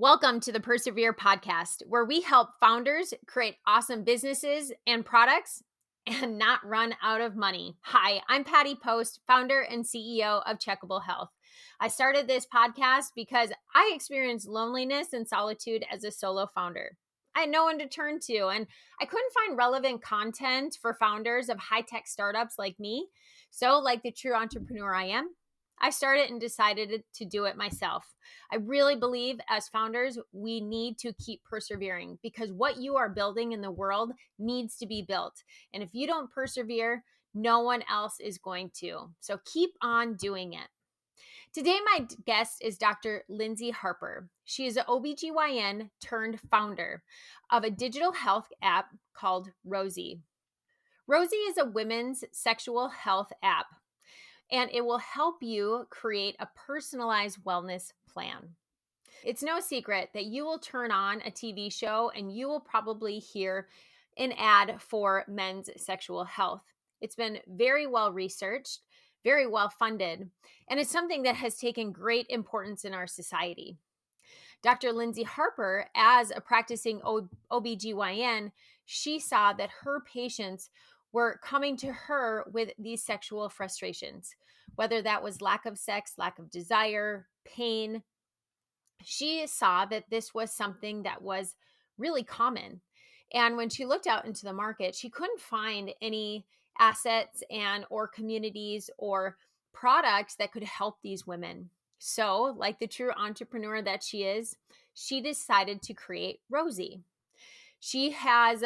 Welcome to the Persevere podcast, where we help founders create awesome businesses and products and not run out of money. Hi, I'm Patty Post, founder and CEO of Checkable Health. I started this podcast because I experienced loneliness and solitude as a solo founder. I had no one to turn to, and I couldn't find relevant content for founders of high-tech startups like me. So, like the true entrepreneur I am, I started and decided to do it myself. I really believe as founders, we need to keep persevering because what you are building in the world needs to be built. And if you don't persevere, no one else is going to. So keep on doing it. Today, my guest is Dr. Lyndsey Harper. She is an OBGYN turned founder of a digital health app called Rosy. Rosy is a women's sexual health app, and it will help you create a personalized wellness plan. It's no secret that you will turn on a TV show and you will probably hear an ad for men's sexual health. It's been very well researched, very well funded, and it's something that has taken great importance in our society. Dr. Lyndsey Harper, as a practicing OBGYN, she saw that her patients were coming to her with these sexual frustrations, whether that was lack of sex, lack of desire, pain. She saw that this was something that was really common. And when she looked out into the market, she couldn't find any assets and or communities or products that could help these women. So, like the true entrepreneur that she is, she decided to create Rosy. She has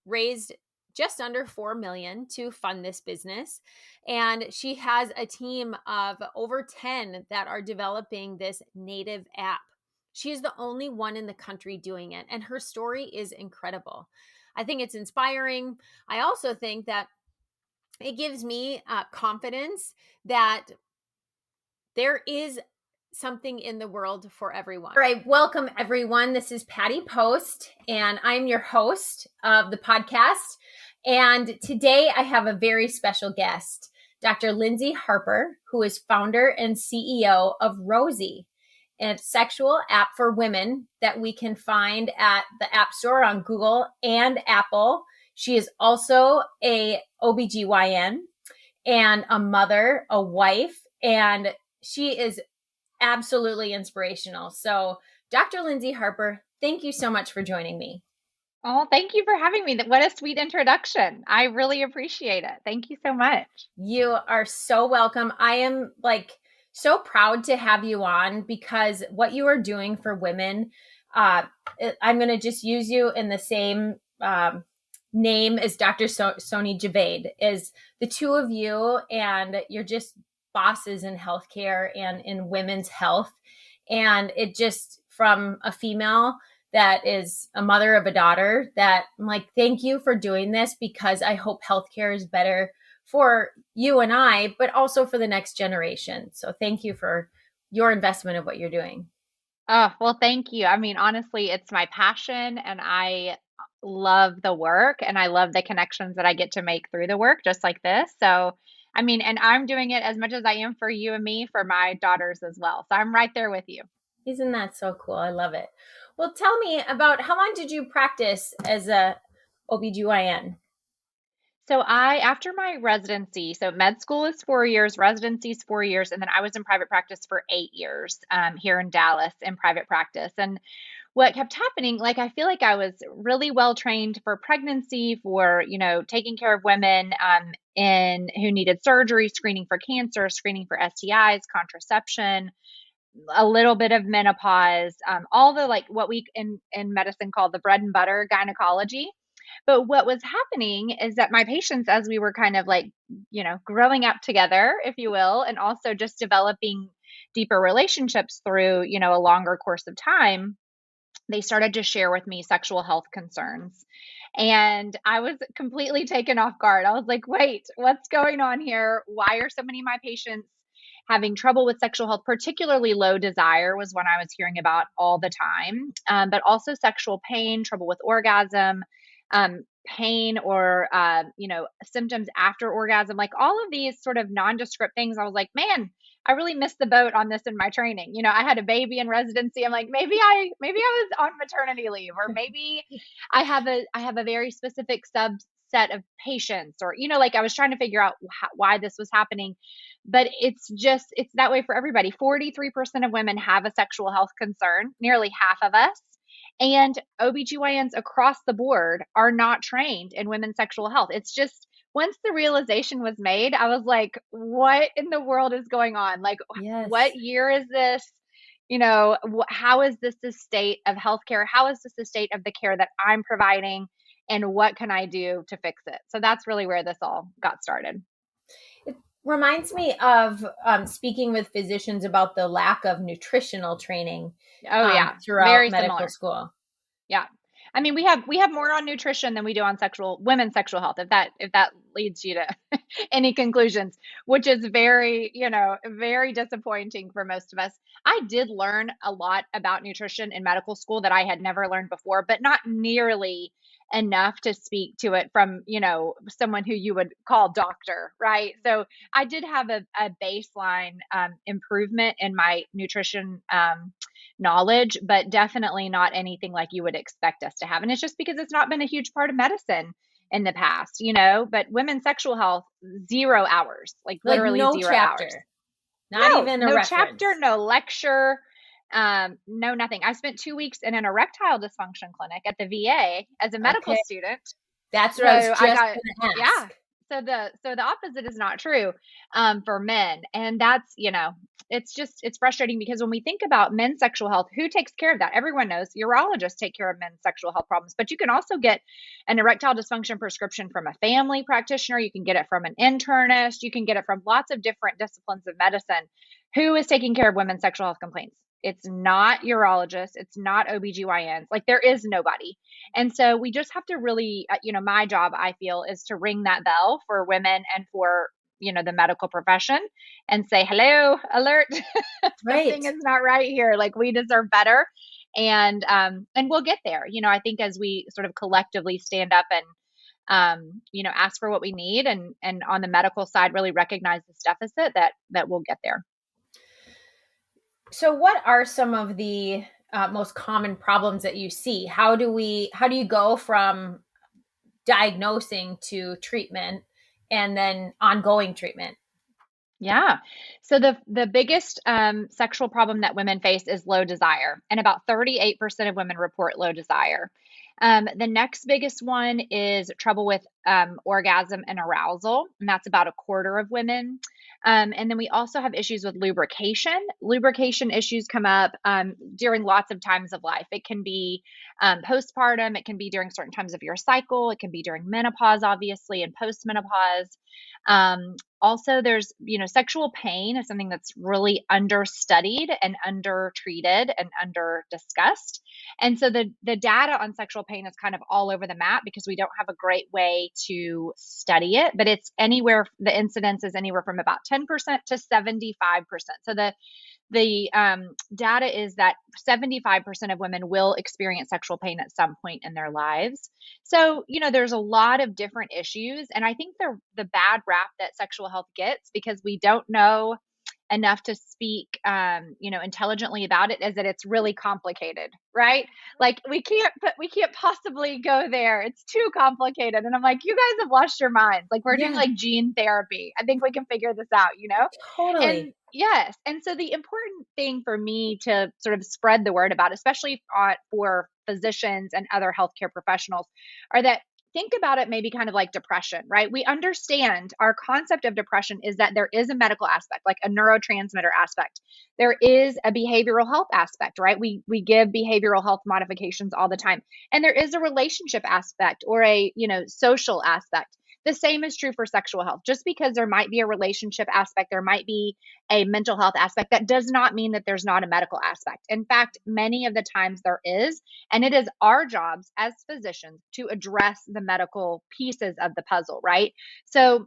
raised just under 4 million to fund this business, and she has a team of over 10 that are developing this native app. She is the only one in the country doing it, and her story is incredible. I think it's inspiring. I also think that it gives me confidence that there is something in the world for everyone. All right, welcome everyone. This is Patty Post, and I'm your host of the podcast. And today I have a very special guest, Dr. Lyndsey Harper, who is founder and CEO of Rosy, a sexual app for women that we can find at the App Store on Google and Apple. She is also a OBGYN and a mother, a wife, and she is absolutely inspirational. So, Dr. Lyndsey Harper, thank you so much for joining me. Oh, thank you for having me. What a sweet introduction. I really appreciate it. Thank you so much. You are so welcome. I am so proud to have you on because what you are doing for women, I'm going to just use you in the same name as Dr. Soni Javed, is the two of you, and you're just bosses in healthcare and in women's health. And it just, from a female that is a mother of a daughter, that I'm like, thank you for doing this because I hope healthcare is better for you and I, but also for the next generation. So thank you for your investment of what you're doing. Oh, well, thank you. I mean, honestly, it's my passion and I love the work and I love the connections that I get to make through the work, just like this. So, I mean, and I'm doing it as much as I am for you and me, for my daughters as well. So I'm right there with you. Isn't that so cool? I love it. Well, tell me about, how long did you practice as a OBGYN? So after my residency, so med school is 4 years, residency is 4 years, and then I was in private practice for 8 years here in Dallas in private practice. And what kept happening, like I feel like I was really well trained for pregnancy, for taking care of women in who needed surgery, screening for cancer, screening for STIs, contraception, a little bit of menopause, all the like what we in medicine call the bread and butter gynecology. But what was happening is that my patients, as we were kind of like, growing up together, if you will, and also just developing deeper relationships through, a longer course of time, they started to share with me sexual health concerns. And I was completely taken off guard. I was like, wait, what's going on here? Why are so many of my patients having trouble with sexual health? Particularly low desire was one I was hearing about all the time, but also sexual pain, trouble with orgasm, pain or, symptoms after orgasm, like all of these sort of nondescript things. I was like, man, I really missed the boat on this in my training. I had a baby in residency. I'm like, maybe I was on maternity leave, or maybe I have a very specific subset of patients, or like I was trying to figure out why this was happening. But it's that way for everybody. 43% of women have a sexual health concern, nearly half of us. And OBGYNs across the board are not trained in women's sexual health. It's just, once the realization was made, I was like, what in the world is going on? Like, what Yes. year is this? How is this the state of healthcare? How is this the state of the care that I'm providing? And what can I do to fix it? So that's really where this all got started. It reminds me of speaking with physicians about the lack of nutritional training Oh, yeah. throughout Very medical similar. school. Yeah. I mean, we have more on nutrition than we do on women's sexual health, if that leads you to any conclusions, which is very disappointing for most of us. I did learn a lot about nutrition in medical school that I had never learned before, but not nearly enough to speak to it from, someone who you would call doctor, right? So I did have a baseline improvement in my nutrition knowledge, but definitely not anything like you would expect us to have. And it's just because it's not been a huge part of medicine in the past, but women's sexual health, 0 hours, like Like literally no 0 hours. chapter, not No, even a no chapter, reference. no lecture, no nothing. I spent 2 weeks in an erectile dysfunction clinic at the VA as a medical Okay. student. That's what So I was I just got, going to yeah. ask. So the opposite is not true for men, and that's it's frustrating because when we think about men's sexual health, who takes care of that? Everyone knows urologists take care of men's sexual health problems, but you can also get an erectile dysfunction prescription from a family practitioner. You can get it from an internist. You can get it from lots of different disciplines of medicine. Who is taking care of women's sexual health complaints? It's not urologists. It's not OBGYNs. Like, there is nobody. And so we just have to really, my job, I feel, is to ring that bell for women and for, the medical profession, and say, hello, alert, something Right. is not right here. Like, we deserve better. And we'll get there. I think as we sort of collectively stand up and, ask for what we need, and on the medical side, really recognize this deficit, that we'll get there. So, what are some of the most common problems that you see? How do you go from diagnosing to treatment and then ongoing treatment? Yeah. So the biggest sexual problem that women face is low desire, and about 38% of women report low desire. The next biggest one is trouble with orgasm and arousal, and that's about a quarter of women. And then we also have issues with lubrication. Lubrication issues come up during lots of times of life. It can be postpartum, it can be during certain times of your cycle, it can be during menopause, obviously, and postmenopause. Also, there's, sexual pain is something that's really understudied and undertreated and under discussed. And so the data on sexual pain is kind of all over the map because we don't have a great way to study it, but the incidence is anywhere from about 10% to 75%. So the data is that 75% of women will experience sexual pain at some point in their lives. So, there's a lot of different issues. And I think the bad rap that sexual health gets, because we don't know enough to speak, intelligently about it, is that it's really complicated, right? Like, we can't possibly go there. It's too complicated. And I'm like, you guys have lost your minds. Like, we're doing Yeah, like gene therapy. I think we can figure this out. And totally. yes, and so the important thing for me to sort of spread the word about, especially for physicians and other healthcare professionals, are that, think about it maybe kind of like depression, right? We understand our concept of depression is that there is a medical aspect, like a neurotransmitter aspect. There is a behavioral health aspect, right? We give behavioral health modifications all the time. And there is a relationship aspect, or a, social aspect. The same is true for sexual health. Just because there might be a relationship aspect, there might be a mental health aspect, that does not mean that there's not a medical aspect. In fact, many of the times there is. And it is our jobs as physicians to address the medical pieces of the puzzle, right? So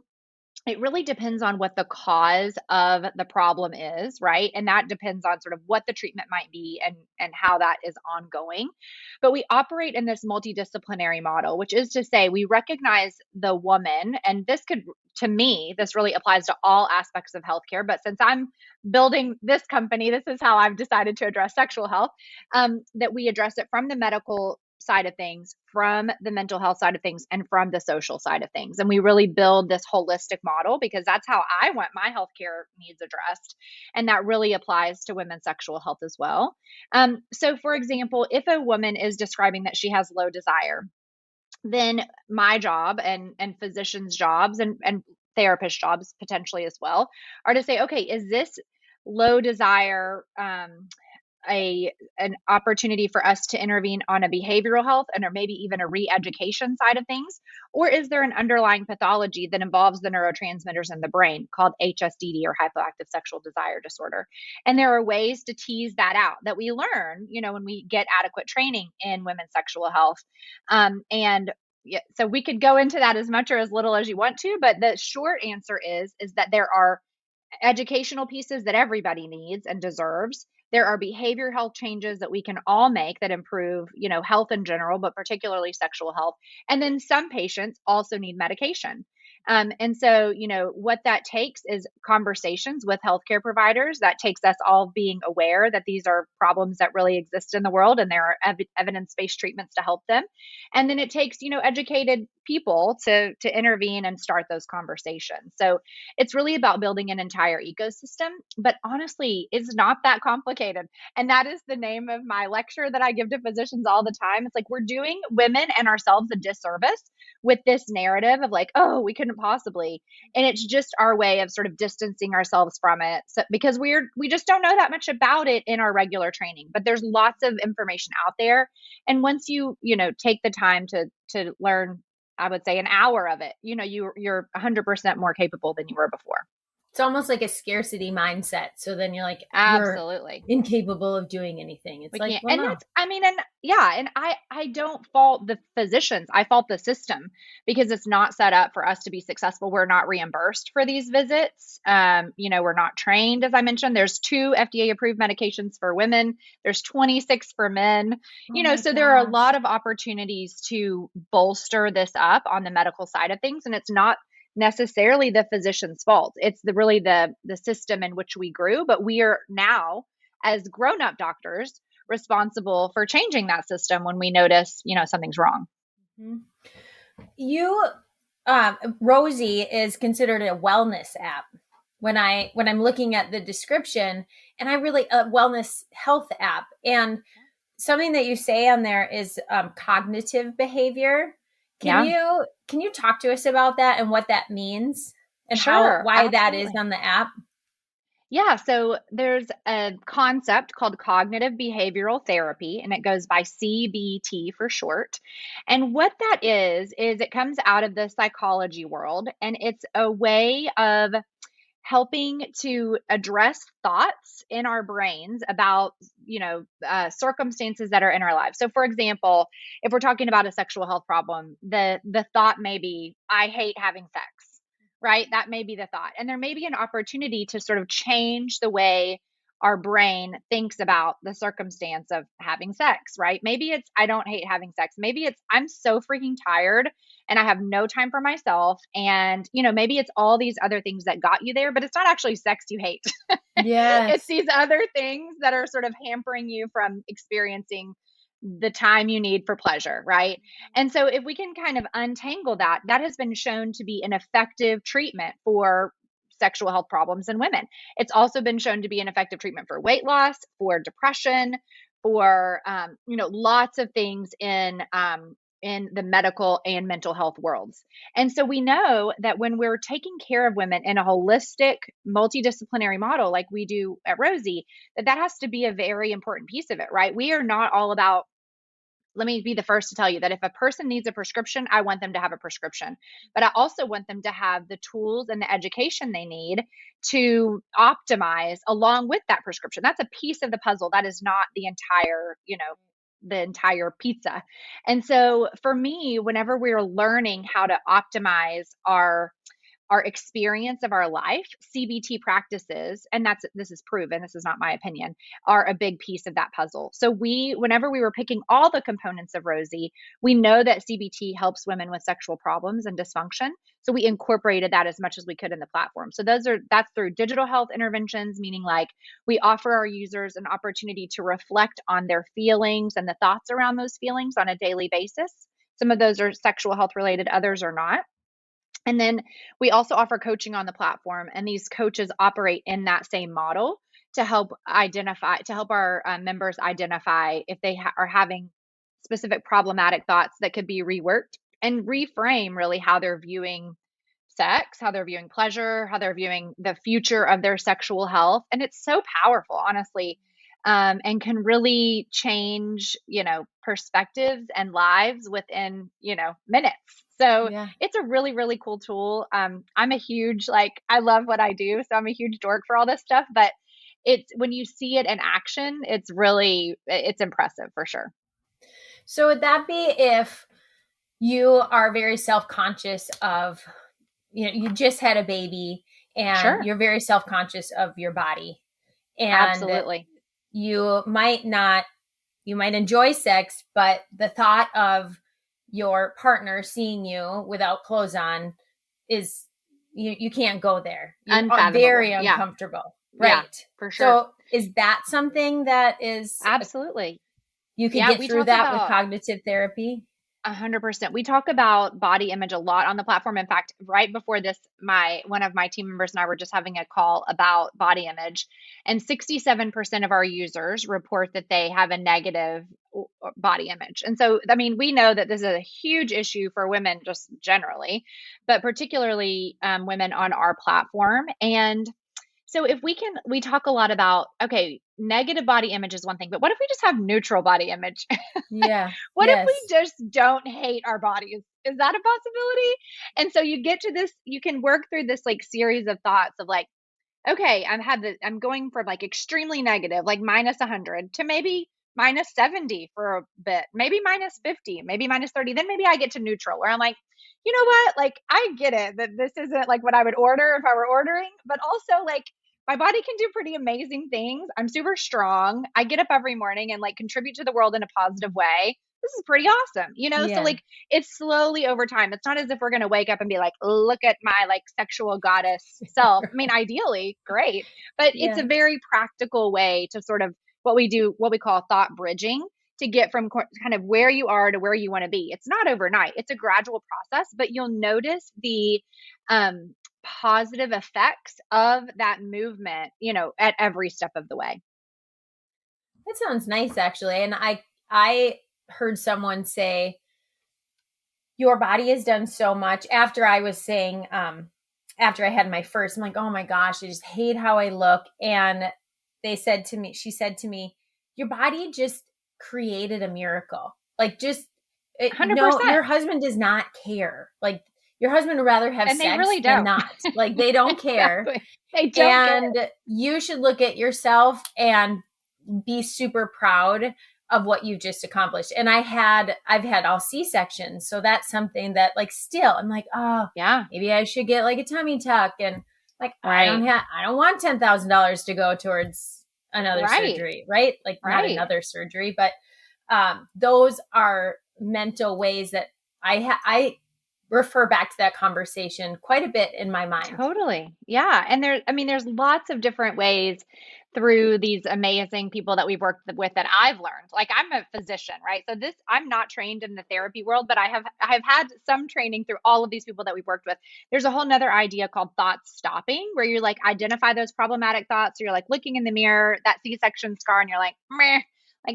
it really depends on what the cause of the problem is, right? And that depends on sort of what the treatment might be, and how that is ongoing. But we operate in this multidisciplinary model, which is to say we recognize the woman, and this could to me, this really applies to all aspects of healthcare. But since I'm building this company, this is how I've decided to address sexual health, that we address it from the medical side of things, from the mental health side of things, and from the social side of things. And we really build this holistic model because that's how I want my healthcare needs addressed. And that really applies to women's sexual health as well. So, for example, if a woman is describing that she has low desire, then my job and physicians' jobs and therapist jobs potentially as well are to say, okay, is this low desire an opportunity for us to intervene on a behavioral health and or maybe even a re-education side of things? Or is there an underlying pathology that involves the neurotransmitters in the brain called HSDD or hypoactive sexual desire disorder? And there are ways to tease that out that we learn, when we get adequate training in women's sexual health. And yeah, so we could go into that as much or as little as you want to, but the short answer is that there are educational pieces that everybody needs and deserves. There are behavior health changes that we can all make that improve, health in general, but particularly sexual health. And then some patients also need medication. And so, what that takes is conversations with healthcare providers. That takes us all being aware that these are problems that really exist in the world and there are evidence-based treatments to help them. And then it takes, educated people to intervene and start those conversations. So it's really about building an entire ecosystem. But honestly, it's not that complicated. And that is the name of my lecture that I give to physicians all the time. It's like we're doing women and ourselves a disservice with this narrative of like, oh, we couldn't possibly. And it's just our way of sort of distancing ourselves from it. So, because we just don't know that much about it in our regular training. But there's lots of information out there. And once you take the time to learn, I would say an hour of it, you're 100% more capable than you were before. It's almost like a scarcity mindset. So then you're like, absolutely you're incapable of doing anything. It's like, well, and no. that's, and I don't fault the physicians. I fault the system because it's not set up for us to be successful. We're not reimbursed for these visits. We're not trained, as I mentioned. There's 2 FDA approved medications for women. There's 26 for men. So there are a lot of opportunities to bolster this up on the medical side of things, and it's not necessarily the physician's fault. It's really the system in which we grew, but we are now, as grown-up doctors, responsible for changing that system when we notice, something's wrong. You, Rosy is considered a wellness app when I'm looking at the description, and a wellness health app. And something that you say on there is cognitive behavior. Can you talk to us about that and what that means and Sure, why absolutely. that is on the app? Yeah, so there's a concept called cognitive behavioral therapy, and it goes by CBT for short. And what that is it comes out of the psychology world, and it's a way of helping to address thoughts in our brains about, circumstances that are in our lives. So, for example, if we're talking about a sexual health problem, the thought may be, I hate having sex. Right? That may be the thought. And there may be an opportunity to sort of change the way our brain thinks about the circumstance of having sex, right? Maybe it's, I don't hate having sex. Maybe it's, I'm so freaking tired and I have no time for myself. And, maybe it's all these other things that got you there, but it's not actually sex you hate. Yes. It's these other things that are sort of hampering you from experiencing the time you need for pleasure, right? And so if we can kind of untangle that, that has been shown to be an effective treatment for sexual health problems in women. It's also been shown to be an effective treatment for weight loss, for depression, for lots of things in the medical and mental health worlds. And so we know that when we're taking care of women in a holistic, multidisciplinary model like we do at Rosy, that has to be a very important piece of it, right? We are not all about, let me be the first to tell you that if a person needs a prescription, I want them to have a prescription. But I also want them to have the tools and the education they need to optimize along with that prescription. That's a piece of the puzzle. That is not the entire pizza. And so for me, whenever we're learning how to optimize our our experience of our life, CBT practices, and this is proven, this is not my opinion, are a big piece of that puzzle. So whenever we were picking all the components of Rosy, we know that CBT helps women with sexual problems and dysfunction. So we incorporated that as much as we could in the platform. So that's through digital health interventions, meaning like we offer our users an opportunity to reflect on their feelings and the thoughts around those feelings on a daily basis. Some of those are sexual health related, others are not. And then we also offer coaching on the platform, and these coaches operate in that same model to help our members identify if they are having specific problematic thoughts that could be reworked and reframe really how they're viewing sex, how they're viewing pleasure, how they're viewing the future of their sexual health. And it's so powerful, honestly, and can really change, perspectives and lives within, minutes. So Yeah. it's a really, really cool tool. I'm a huge, I love what I do. So I'm a huge dork for all this stuff, but it's when you see it in action, it's impressive for sure. So would that be if you are very self-conscious of, you just had a baby and Sure. you're very self-conscious of your body, and Absolutely. you might enjoy sex, but the thought of your partner seeing you without clothes on is, you can't go there. You're very Unfathomable. Yeah. uncomfortable. Yeah, Right. for sure. So is that something that is, Absolutely. you could Yeah, get we through talk that with about cognitive therapy? 100%. We talk about body image a lot on the platform. In fact, right before this, one of my team members and I were just having a call about body image, and 67% of our users report that they have a negative body image. And so, I mean, we know that this is a huge issue for women just generally, but particularly women on our platform. And so we talk a lot about, okay, negative body image is one thing, but what if we just have neutral body image? Yeah. What if we Yes. just don't hate our bodies? Is that a possibility? And so you get to this, you can work through this series of thoughts of okay, I'm going from extremely negative, like minus 100 to maybe minus 70 for a bit, maybe minus 50, maybe minus 30. Then maybe I get to neutral where I'm like, you know what? I get it that this isn't what I would order if I were ordering, but also my body can do pretty amazing things. I'm super strong. I get up every morning and contribute to the world in a positive way. This is pretty awesome, So Yeah. it's slowly over time. It's not as if we're going to wake up and be like, look at my sexual goddess self. I mean, ideally, great, but it's a Yeah. very practical way to sort of what we call thought bridging to get from kind of where you are to where you want to be. It's not overnight. It's a gradual process, but you'll notice the positive effects of that movement, at every step of the way. That sounds nice, actually. And I heard someone say, your body has done so much. After I was saying, after I had my first, I'm like, oh my gosh, I just hate how I look. And she said to me, your body just created a miracle. No, 100%. your husband does not care. Your husband would rather have And they sex really than don't. not. They don't care. Exactly. They don't And care. you should look at yourself and be super proud of what you've just accomplished. And I've had all C-sections. So that's something that still I'm like, oh Yeah. maybe I should get a tummy tuck. And Right. I don't want $10,000 to go towards another Right. surgery, right? Not Right. another surgery, but those are mental ways that I refer back to that conversation quite a bit in my mind. Totally. Yeah. And there's lots of different ways through these amazing people that we've worked with that I've learned. I'm a physician, right? So I'm not trained in the therapy world, but I've had some training through all of these people that we've worked with. There's a whole nother idea called thought stopping, where you identify those problematic thoughts. So you're looking in the mirror, that C-section scar, and you're like, meh,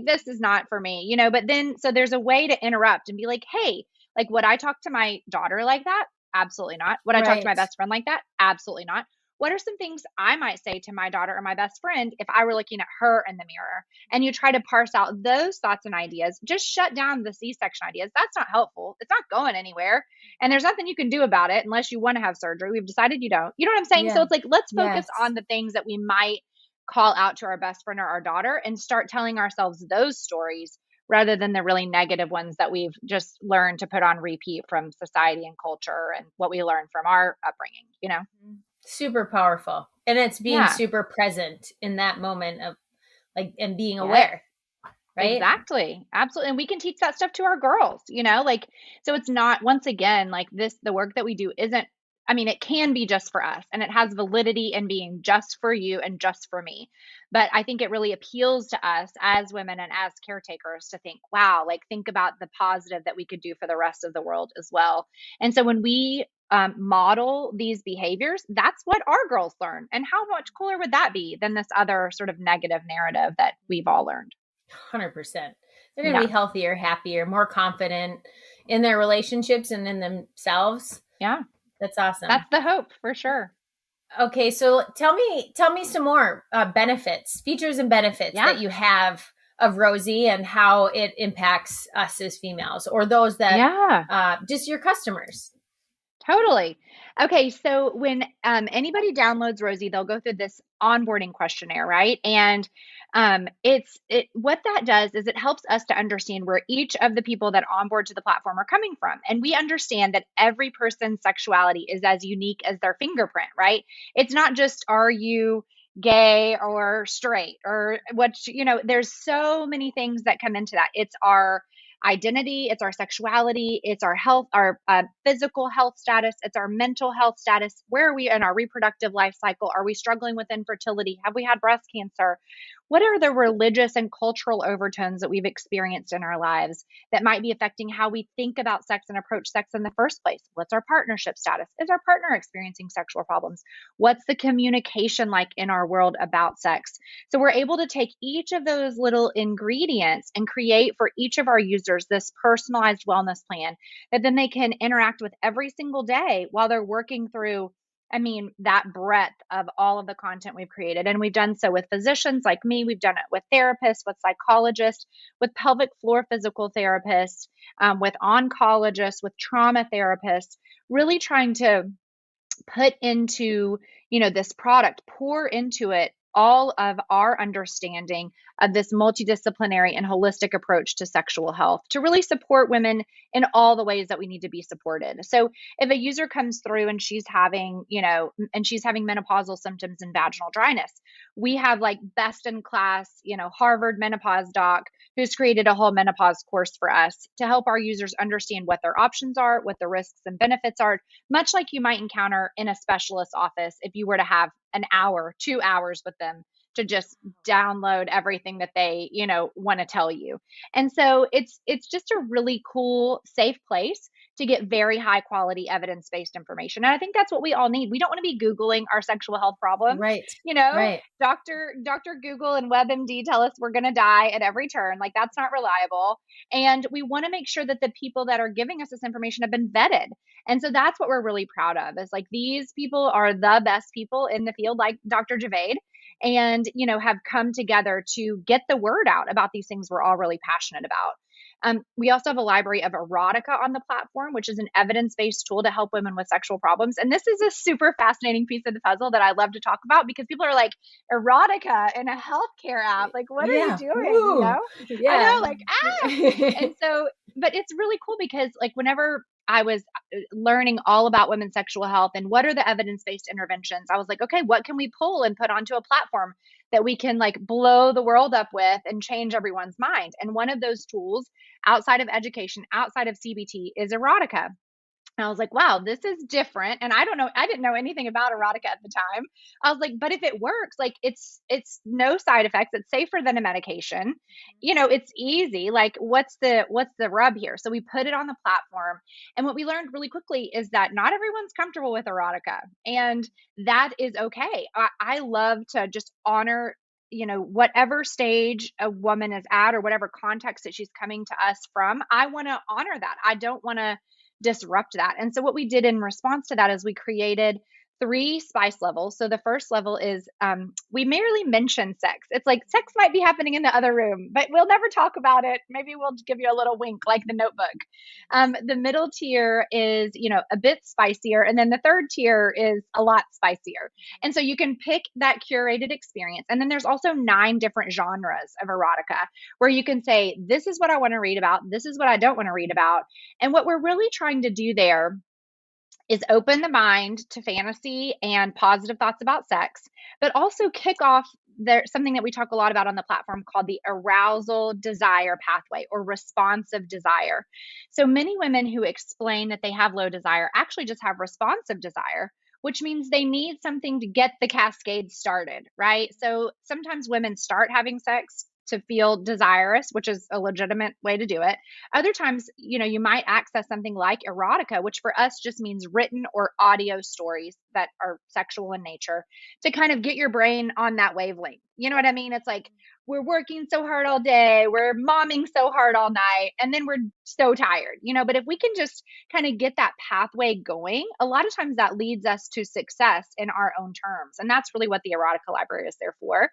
this is not for me, But then, so there's a way to interrupt and be like, hey, would I talk to my daughter like that? Absolutely not. Would I talk to my Right. best friend like that? Absolutely not. What are some things I might say to my daughter or my best friend if I were looking at her in the mirror? And you try to parse out those thoughts and ideas. Just shut down the C-section ideas. That's not helpful. It's not going anywhere. And there's nothing you can do about it unless you want to have surgery. We've decided you don't. You know what I'm saying? So Yeah. it's let's focus Yes. on the things that we might call out to our best friend or our daughter and start telling ourselves those stories rather than the really negative ones that we've just learned to put on repeat from society and culture and what we learned from our upbringing, you know? Super powerful. And it's being Yeah. super present in that moment of like, and being Yes. aware, right? Exactly. Absolutely. And we can teach that stuff to our girls, you know, like, so it's not, once again, like this, the work that we do isn't, I mean, it can be just for us and it has validity in being just for you and just for me. But I think it really appeals to us as women and as caretakers to think, wow, like think about the positive that we could do for the rest of the world as well. And so when we model these behaviors, that's what our girls learn. And how much cooler would that be than this other sort of negative narrative that we've all learned? 100%. They're going to Yeah. be healthier, happier, more confident in their relationships and in themselves. Yeah. That's awesome. That's the hope for sure. Okay, so tell me some more benefits, features and benefits Yeah. that you have of Rosy and how it impacts us as females or those that Yeah. just your customers. Totally. Okay, so when anybody downloads Rosie, they'll go through this onboarding questionnaire, right? And what that does is it helps us to understand where each of the people that onboard to the platform are coming from, and we understand that every person's sexuality is as unique as their fingerprint, right? It's not just are you gay or straight or what, you know, there's so many things that come into that. It's our identity, it's our sexuality, it's our health, our physical health status, it's our mental health status. Where are we in our reproductive life cycle? Are we struggling with infertility? Have we had breast cancer? What are the religious and cultural overtones that we've experienced in our lives that might be affecting how we think about sex and approach sex in the first place? What's our partnership status? Is our partner experiencing sexual problems? What's the communication like in our world about sex? So we're able to take each of those little ingredients and create for each of our users this personalized wellness plan that then they can interact with every single day while they're working through, I mean, that breadth of all of the content we've created. And we've done so with physicians like me. We've done it with therapists, with psychologists, with pelvic floor physical therapists, with oncologists, with trauma therapists, really trying to put into, you know, this product, pour into it all of our understanding of this multidisciplinary and holistic approach to sexual health to really support women in all the ways that we need to be supported. So if a user comes through and she's having, you know, and she's having menopausal symptoms and vaginal dryness, we have like best in class, you know, Harvard menopause doc who's created a whole menopause course for us to help our users understand what their options are, what the risks and benefits are, much like you might encounter in a specialist office if you were to have an hour, 2 hours with them to just download everything that they, you know, want to tell you. And so it's just a really cool, safe place to get very high quality evidence-based information. And I think that's what we all need. We don't want to be Googling our sexual health problems. Right. You know, Right. Dr. Google and WebMD tell us we're going to die at every turn. Like that's not reliable. And we want to make sure that the people that are giving us this information have been vetted. And so that's what we're really proud of is like these people are the best people in the field, like Dr. Javed, and, you know, have come together to get the word out about these things we're all really passionate about. We also have a library of erotica on the platform, which is an evidence-based tool to help women with sexual problems. And this is a super fascinating piece of the puzzle that I love to talk about because people are like, erotica in a healthcare app. Like, what are you Yeah. doing? You Woo. know? I Yeah. know, like, and so, but it's really cool because like whenever I was learning all about women's sexual health and what are the evidence-based interventions, I was like, okay, what can we pull and put onto a platform that we can like blow the world up with and change everyone's mind? And one of those tools outside of education, outside of CBT is erotica. And I was like, wow, this is different. And I don't know, I didn't know anything about erotica at the time. I was like, but if it works, like it's no side effects, it's safer than a medication. You know, it's easy. Like what's the rub here? So we put it on the platform. And what we learned really quickly is that not everyone's comfortable with erotica. And that is okay. I love to just honor, you know, whatever stage a woman is at or whatever context that she's coming to us from. I want to honor that. I don't want to disrupt that. And so what we did in response to that is we created 3 spice levels. So the first level is we merely mention sex. It's like sex might be happening in the other room, but we'll never talk about it. Maybe we'll give you a little wink like the Notebook. The middle tier is, a bit spicier. And then the third tier is a lot spicier. And so you can pick that curated experience. And then there's also 9 different genres of erotica where you can say, this is what I want to read about. This is what I don't want to read about. And what we're really trying to do there is open the mind to fantasy and positive thoughts about sex, but also kick off there something that we talk a lot about on the platform called the arousal desire pathway or responsive desire. So many women who explain that they have low desire actually just have responsive desire, which means they need something to get the cascade started, right? So sometimes women start having sex to feel desirous, which is a legitimate way to do it. Other times, you might access something like erotica, which for us just means written or audio stories that are sexual in nature to kind of get your brain on that wavelength. You know what I mean? It's like we're working so hard all day, we're momming so hard all night, and then we're so tired, but if we can just kind of get that pathway going, a lot of times that leads us to success in our own terms. And that's really what the erotica library is there for.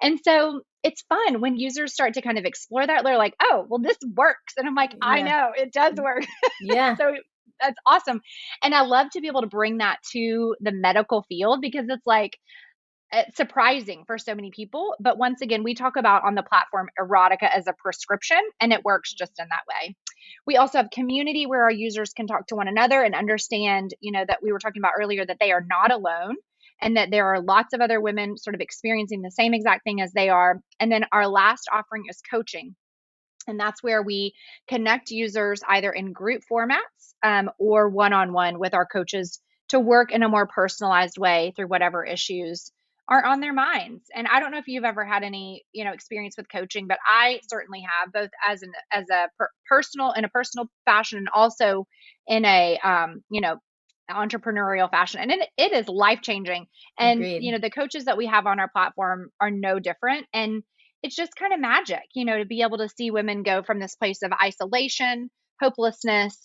And so it's fun when users start to kind of explore that. They're like, oh, well, this works. And I'm like, I Yeah. know it does work. Yeah. So that's awesome. And I love to be able to bring that to the medical field because it's like, it's surprising for so many people. But once again, we talk about on the platform erotica as a prescription, and it works just in that way. We also have community where our users can talk to one another and understand, that we were talking about earlier, that they are not alone and that there are lots of other women sort of experiencing the same exact thing as they are. And then our last offering is coaching. And that's where we connect users either in group formats or one-on-one with our coaches to work in a more personalized way through whatever issues are on their minds. And I don't know if you've ever had any, experience with coaching, but I certainly have, both as a personal in a personal fashion and also in a entrepreneurial fashion. And it is life changing. And Agreed. the coaches that we have on our platform are no different. And it's just kind of magic, to be able to see women go from this place of isolation, hopelessness,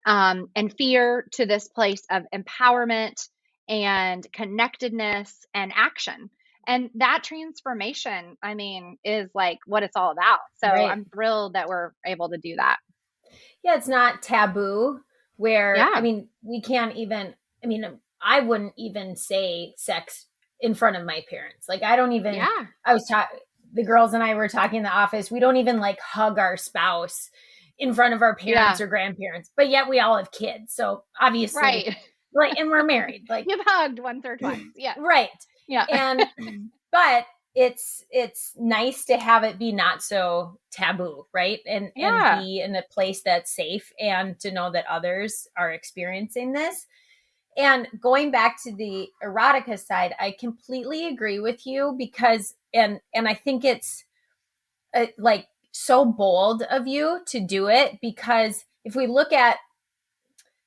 and fear to this place of empowerment and connectedness and action. And that transformation, I mean, is like what it's all about. So Right. I'm thrilled that we're able to do that. Yeah, it's not taboo where, I Yeah. mean, we can't even, I mean, I wouldn't even say sex in front of my parents. Like, I don't even, Yeah. I was talking, the girls and I were talking in the office. We don't even like hug our spouse in front of our parents Yeah. or grandparents, but yet we all have kids. So obviously, Right. like, and we're married, like, You've hugged once or twice. Yes. right. Yeah. And, but it's nice to have it be not so taboo, right? And Yeah. be in a place that's safe and to know that others are experiencing this. And going back to the erotica side, I completely agree with you because and I think it's like so bold of you to do it because if we look at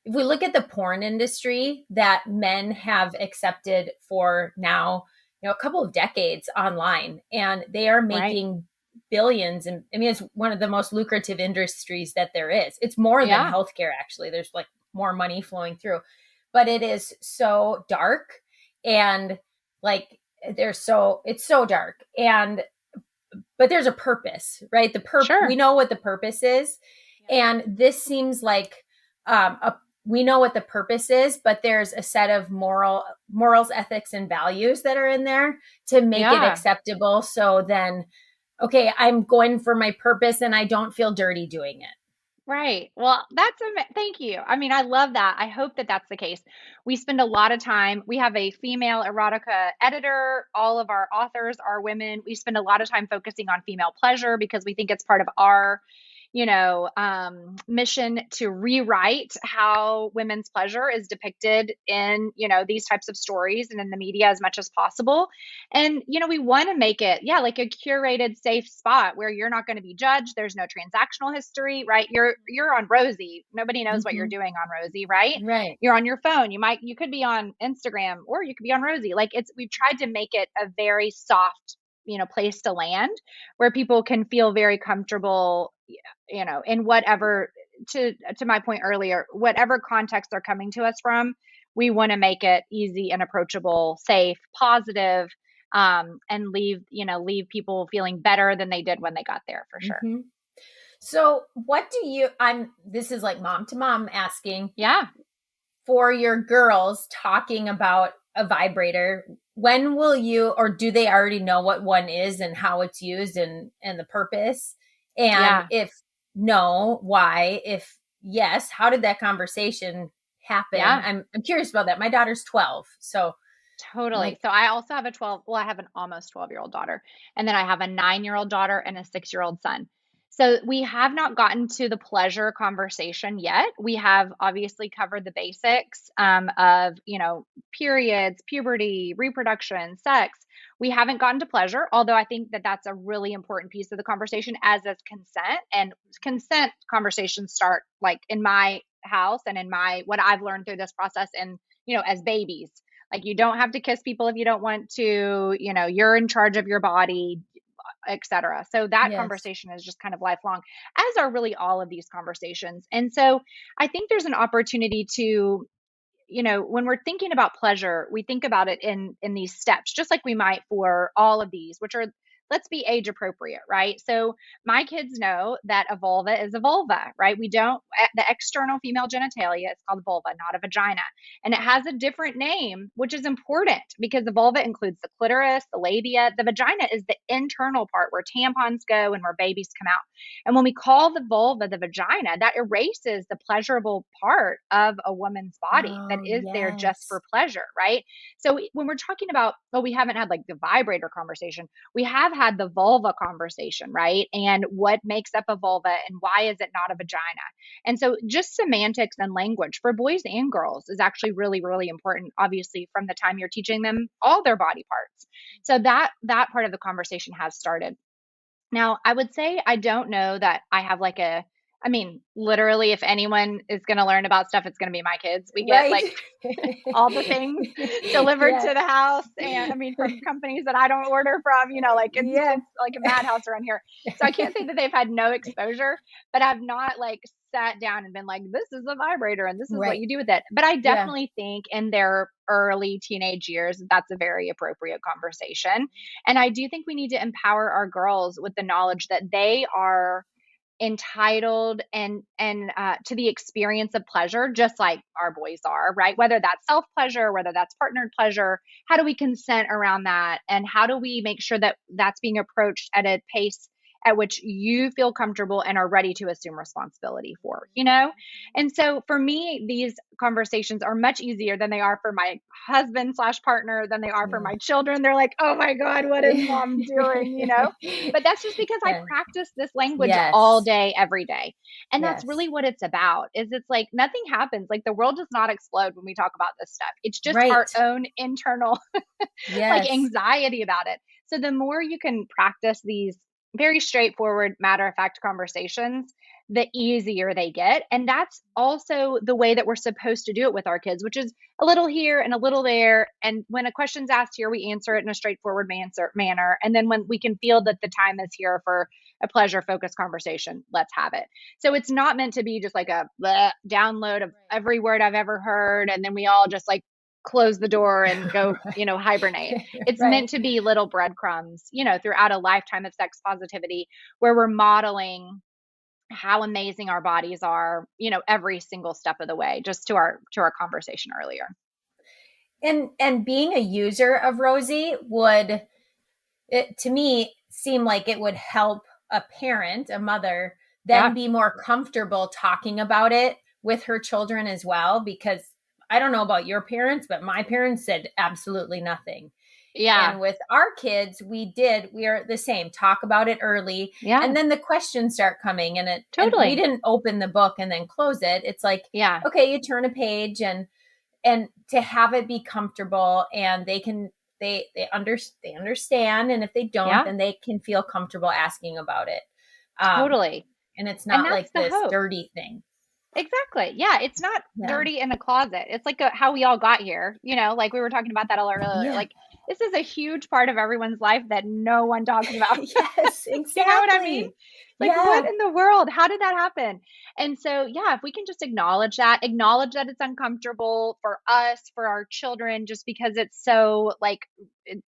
the porn industry that men have accepted for now, a couple of decades online, and they are Right. making billions. And I mean, it's one of the most lucrative industries that there is. It's more than Yeah. healthcare, actually. There's like more money flowing through, but it is so dark and like it's so dark. And but there's a purpose, right? We Sure. know what the purpose is. Yeah. And this seems like we know what the purpose is, but there's a set of morals, ethics, and values that are in there to make it Yeah. acceptable. So then, okay, I'm going for my purpose and I don't feel dirty doing it. Right. Well, thank you. I mean, I love that. I hope that that's the case. We spend a lot of time. We have a female erotica editor. All of our authors are women. We spend a lot of time focusing on female pleasure because we think it's part of our, mission to rewrite how women's pleasure is depicted in, these types of stories and in the media as much as possible. And, we want to make it, yeah, like a curated, safe spot where you're not going to be judged. There's no transactional history, right? You're on Rosy. Nobody knows what you're Mm-hmm. doing on Rosy, right? Right. You're on your phone. You could be on Instagram or you could be on Rosy. Like we've tried to make it a very soft, place to land where people can feel very comfortable, in whatever, to my point earlier, whatever context they're coming to us from, we want to make it easy and approachable, safe, positive, and leave people feeling better than they did when they got there, for sure. Mm-hmm. So what do you, this is like mom to mom asking, Yeah. for your girls talking about a vibrator, when will you, or do they already know what one is and how it's used and the purpose? And Yeah. if no, why? If yes, how did that conversation happen? Yeah. I'm curious about that. My daughter's 12, so Totally. like, So I also have I have an almost 12-year-old daughter, and then I have a 9-year-old daughter and a 6-year-old son. So we have not gotten to the pleasure conversation yet. We have obviously covered the basics of, periods, puberty, reproduction, sex. We haven't gotten to pleasure, although I think that that's a really important piece of the conversation, as is consent. And consent conversations start like in my house and in what I've learned through this process, and, as babies. Like, you don't have to kiss people if you don't want to, you're in charge of your body, etc. So that yes. conversation is just kind of lifelong, as are really all of these conversations. And so I think there's an opportunity to, when we're thinking about pleasure, we think about it in these steps, just like we might for all of these, which are, let's be age appropriate, right? So my kids know that a vulva is a vulva, right? We don't, the external female genitalia is called vulva, not a vagina. And it has a different name, which is important because the vulva includes the clitoris, the labia. The vagina is the internal part where tampons go and where babies come out. And when we call the vulva the vagina, that erases the pleasurable part of a woman's body that Oh, is there just yes. for pleasure, right? So when we're talking about, oh, we haven't had like the vibrator conversation, we have had the vulva conversation, right? And what makes up a vulva and why is it not a vagina? And so just semantics and language for boys and girls is actually really, really important, obviously, from the time you're teaching them all their body parts. So that part of the conversation has started. Now, I would say I don't know that I have like I mean, literally, if anyone is going to learn about stuff, it's going to be my kids. We get Right. like all the things delivered Yeah. to the house, and I mean, from companies that I don't order from, like Yeah. it's like a madhouse around here. So I can't say that they've had no exposure, but I've not like sat down and been like, this is a vibrator and this is what Right. you do with it. But I Yeah. definitely think in their early teenage years, that's a very appropriate conversation. And I do think we need to empower our girls with the knowledge that they are entitled and to the experience of pleasure, just like our boys are, right? Whether that's self pleasure, whether that's partnered pleasure, how do we consent around that, and how do we make sure that that's being approached at a pace at which you feel comfortable and are ready to assume responsibility for. And so for me, these conversations are much easier than they are for my husband slash partner, than they are for Yeah. my children. They're like, oh my God, what is mom doing? But that's just because I Yeah. practice this language all Yes. day, every day. And that's Yes. really what it's about, is it's like nothing happens. Like, the world does not explode when we talk about this stuff. It's just our Right. own internal like Yes. anxiety about it. So the more you can practice these very straightforward, matter of fact conversations, the easier they get. And that's also the way that we're supposed to do it with our kids, which is a little here and a little there. And when a question's asked here, we answer it in a straightforward manner. And then when we can feel that the time is here for a pleasure focused conversation, let's have it. So it's not meant to be just like a bleh download of every word I've ever heard, and then we all just like close the door and go, hibernate. It's Right. meant to be little breadcrumbs, throughout a lifetime of sex positivity, where we're modeling how amazing our bodies are, every single step of the way, just to our conversation earlier. And being a user of Rosy would, it to me seem like it would help a parent, a mother, then Yeah. be more comfortable talking about it with her children as well, because I don't know about your parents, but my parents said absolutely nothing. Yeah. And with our kids, we are the same, talk about it early, Yeah. and then the questions start coming, and we Totally. didn't open the book and then close it. It's like, Yeah. okay, you turn a page, and to have it be comfortable, and they understand, and if they don't, Yeah. then they can feel comfortable asking about it. um Totally. and it's And not that's like the this hope. dirty thing. Exactly. Yeah, it's not Yeah. dirty in a closet. It's like how we all got here. Like we were talking about that earlier. Yeah. Like this is a huge part of everyone's life that no one talks about. Yes, You know what I mean? exactly. Like, what Yeah. in the world? How did that happen? And so, yeah, if we can just acknowledge that it's uncomfortable for us, for our children, just because it's so like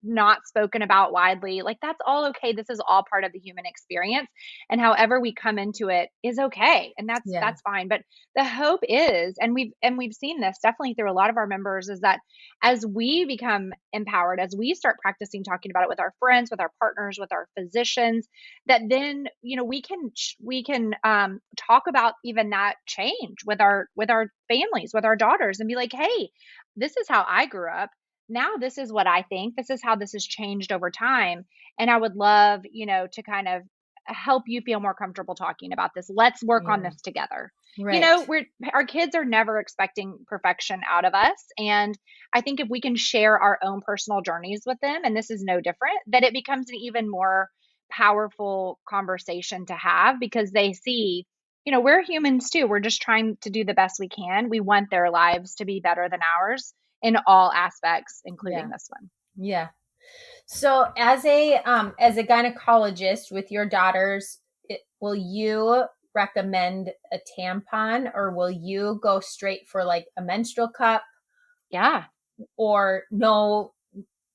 not spoken about widely, like that's all okay. This is all part of the human experience. And however we come into it is okay. And Yeah. that's fine. But the hope is, and we've seen this definitely through a lot of our members, is that as we become empowered, as we start practicing talking about it with our friends, with our partners, with our physicians, that then we can talk about even that change with our families, with our daughters, and be like, hey, this is how I grew up. Now this is what I think. This is how this has changed over time, and I would love to kind of help you feel more comfortable talking about this. Let's work on Yeah. this together. Right. We're our kids are never expecting perfection out of us, and I think if we can share our own personal journeys with them, and this is no different, that it becomes an even more powerful conversation to have, because they see, we're humans too. We're just trying to do the best we can. We want their lives to be better than ours in all aspects, including Yeah. this one. Yeah. So as a gynecologist with your daughters, will you recommend a tampon, or will you go straight for like a menstrual cup, Yeah, or no,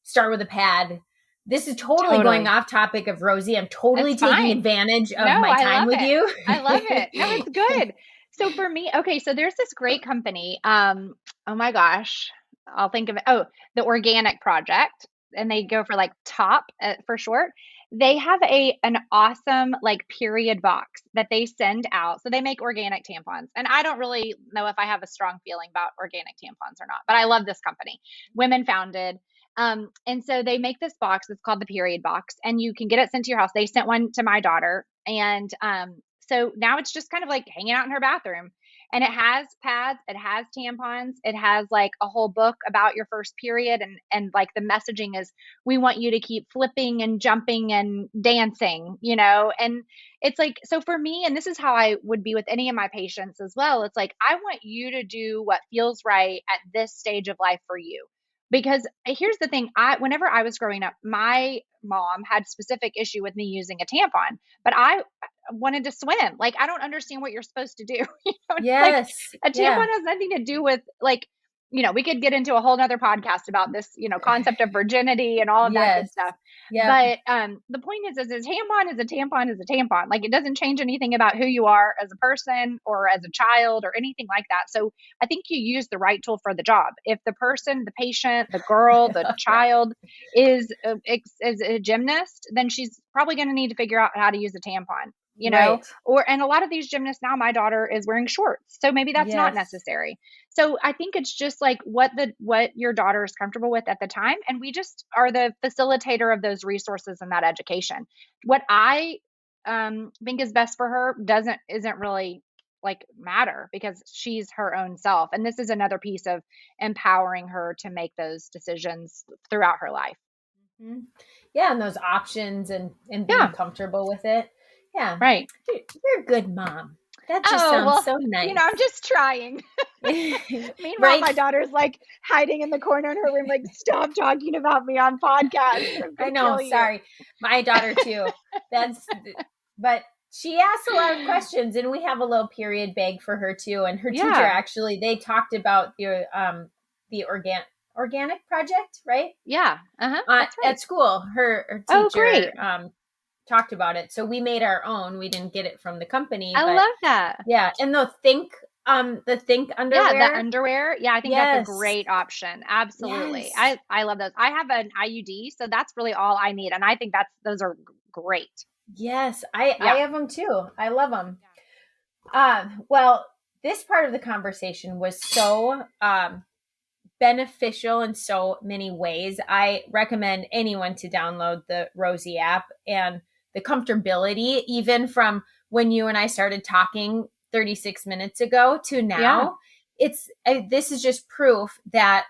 start with a pad? This is totally going totally. off topic of Rosy. I'm totally It's taking fine. advantage No, of my I time love with it. you. I love it. No, it's good. So for me, okay, so there's this great company. Oh my gosh, I'll think of it. Oh, the Organic Project, and they go for like top for short. They have an awesome like period box that they send out. So they make organic tampons, and I don't really know if I have a strong feeling about organic tampons or not, but I love this company, women founded. And so they make this box that's called the period box, and you can get it sent to your house. They sent one to my daughter. And so now it's just kind of like hanging out in her bathroom. And it has pads, it has tampons, it has like a whole book about your first period. And like the messaging is, we want you to keep flipping and jumping and dancing, and it's like, so for me, and this is how I would be with any of my patients as well, it's like, I want you to do what feels right at this stage of life for you. Because here's the thing, whenever I was growing up, my mom had specific issue with me using a tampon, but I wanted to swim. Like, I don't understand what you're supposed to do. It's like Yes. a tampon Yeah. has nothing to do with like, we could get into a whole nother podcast about this, concept of virginity and all of that good Yes. stuff. Yep. But the point is a tampon is a tampon is a tampon. Like, it doesn't change anything about who you are as a person or as a child or anything like that. So I think you use the right tool for the job. If the person, the patient, the girl, the child is a gymnast, then she's probably going to need to figure out how to use a tampon. Right. And a lot of these gymnasts now, my daughter is wearing shorts, so maybe that's not Yes. necessary. So I think it's just like what your daughter is comfortable with at the time, and we just are the facilitator of those resources and that education. What I think is best for her isn't really like matter, because she's her own self, and this is another piece of empowering her to make those decisions throughout her life. Mhm. Yeah, and those options and being Yeah, comfortable with it. Yeah. right. You're a good mom. That just Oh, sounds well, so nice. I'm just trying. Meanwhile, Right? my daughter's like hiding in the corner in her room, like, stop talking about me on podcasts. I'm I gonna know, kill you. sorry. My daughter too. That's but she asks a lot of questions, and we have a little period bag for her too. And her teacher, Yeah. actually, they talked about the organic project, right? Yeah. Uh-huh. That's right. At school. Her Oh, teacher great. talked about it. So we made our own. We didn't get it from the company, I but love that. yeah. And the think Yeah, the underwear. underwear. Yeah, I think that's a Yes. great option. Absolutely. Yes. I love those. I have an IUD, so that's really all I need, and I think that's those are great. Yes. I Yeah. have them too. I love them. Well, this part of the conversation was so beneficial in so many ways. I recommend anyone to download the Rosy app, and the comfortability, even from when you and I started talking 36 minutes ago to Yeah. now, this is just proof that,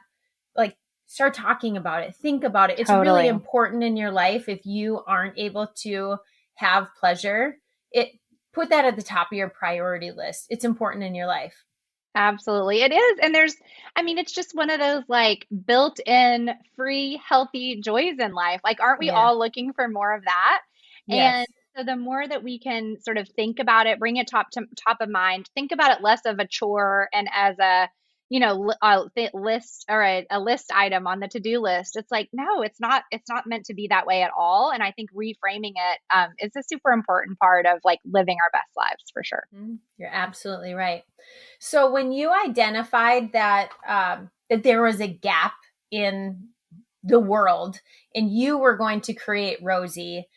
like, start talking about it, think about it. It's really Totally. important in your life. If you aren't able to have pleasure, it put that at the top of your priority list. It's important in your life. Absolutely. It is. And I mean, it's just one of those like built in free, healthy joys in life. Like, aren't we Yeah. all looking for more of that? And Yes. so the more that we can sort of think about it, bring it top of mind, think about it less of a chore and as a, list or a list item on the to-do list. It's like, no, it's not meant to be that way at all. And I think reframing it is a super important part of like living our best lives for sure. You're absolutely right. So when you identified that there was a gap in the world and you were going to create Rosy,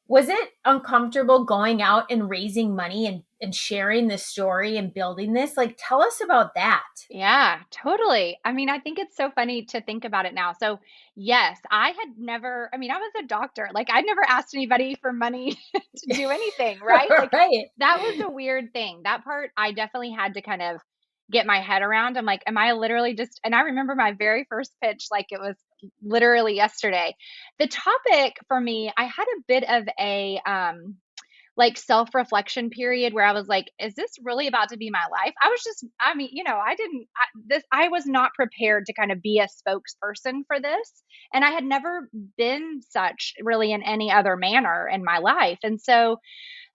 was it uncomfortable going out and raising money and sharing this story and building this? Like, tell us about that. Yeah, totally. I mean, I think it's so funny to think about it now. So, yes, I mean, I was a doctor. Like, I never asked anybody for money to do anything, right? Like, Right. that was a weird thing. That part I definitely had to kind of get my head around. I'm like, am I literally just, and I remember my very first pitch, like it was literally yesterday. The topic for me, I had a bit of a, like self-reflection period where I was like, is this really about to be my life? I was just, I mean, I was not prepared to kind of be a spokesperson for this. And I had never been such really in any other manner in my life. And so,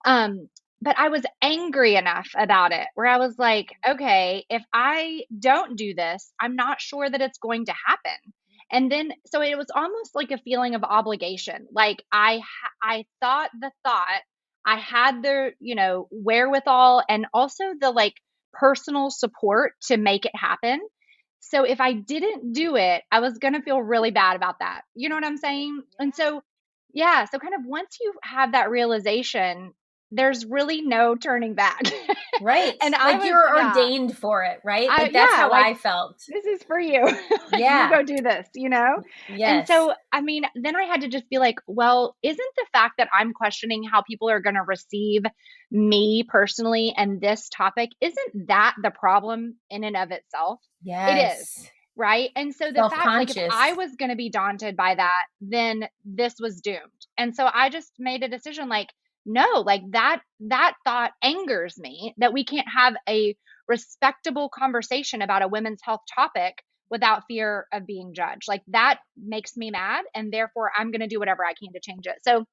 but I was angry enough about it where I was like, okay, if I don't do this, I'm not sure that it's going to happen. And then, so it was almost like a feeling of obligation. Like I thought the thought, I had the, wherewithal and also the like personal support to make it happen. So if I didn't do it, I was going to feel really bad about that. You know what I'm saying? And so, yeah, so kind of once you have that realization, there's really no turning back. Right. And I Like was, you're yeah, ordained for it, right? Like that's yeah, how like I felt. this is for you. Like you Yeah. go do this. And Yes. so, I mean, then I had to just be like, well, isn't the fact that I'm questioning how people are going to receive me personally and this topic, isn't that the problem in and of itself? It is. Yes. Right. And so the fact, like, if Self-conscious. I was going to be daunted by that, then this was doomed. And so I just made a decision like, no, like that thought angers me that we can't have a respectable conversation about a women's health topic without fear of being judged. Like that makes me mad. And therefore, I'm going to do whatever I can to change it. So,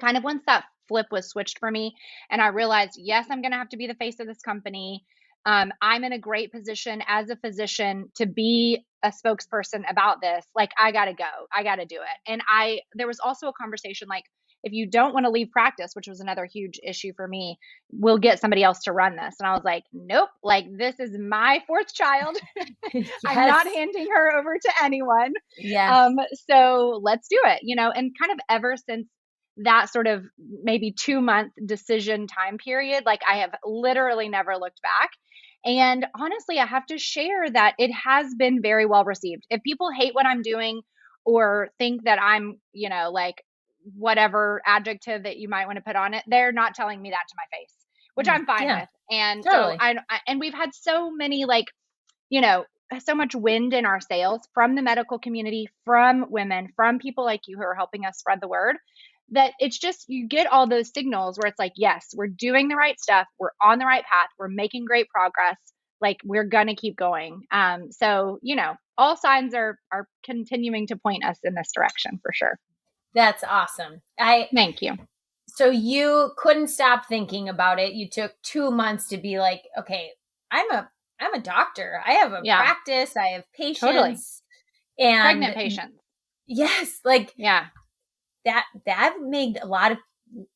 kind of once that flip was switched for me, and I realized, yes, I'm going to have to be the face of this company. I'm in a great position as a physician to be a spokesperson about this. Like, I got to go, I got to do it. And there was also a conversation like, if you don't want to leave practice, which was another huge issue for me, we'll get somebody else to run this. And I was like, nope, like this is my fourth child. I'm not Yes. handing her over to anyone. Yeah. So let's do it. And kind of ever since that sort of maybe 2 month decision time period, like I have literally never looked back. And honestly, I have to share that it has been very well received. If people hate what I'm doing or think that I'm, like whatever adjective that you might want to put on it, they're not telling me that to my face, which I'm fine Yeah. with. And so Totally. and we've had so many like, you know, so much wind in our sails from the medical community, from women, from people like you who are helping us spread the word, that it's just you get all those signals where it's like, yes, we're doing the right stuff, we're on the right path, we're making great progress, like we're gonna keep going. So all signs are continuing to point us in this direction for sure. That's awesome. I Thank you. So you couldn't stop thinking about it. You took 2 months to be like, okay, I'm a I'm a doctor. I have a Yeah, practice. I have totally. patients. And Pregnant patients. yes, like Yeah. that made a lot of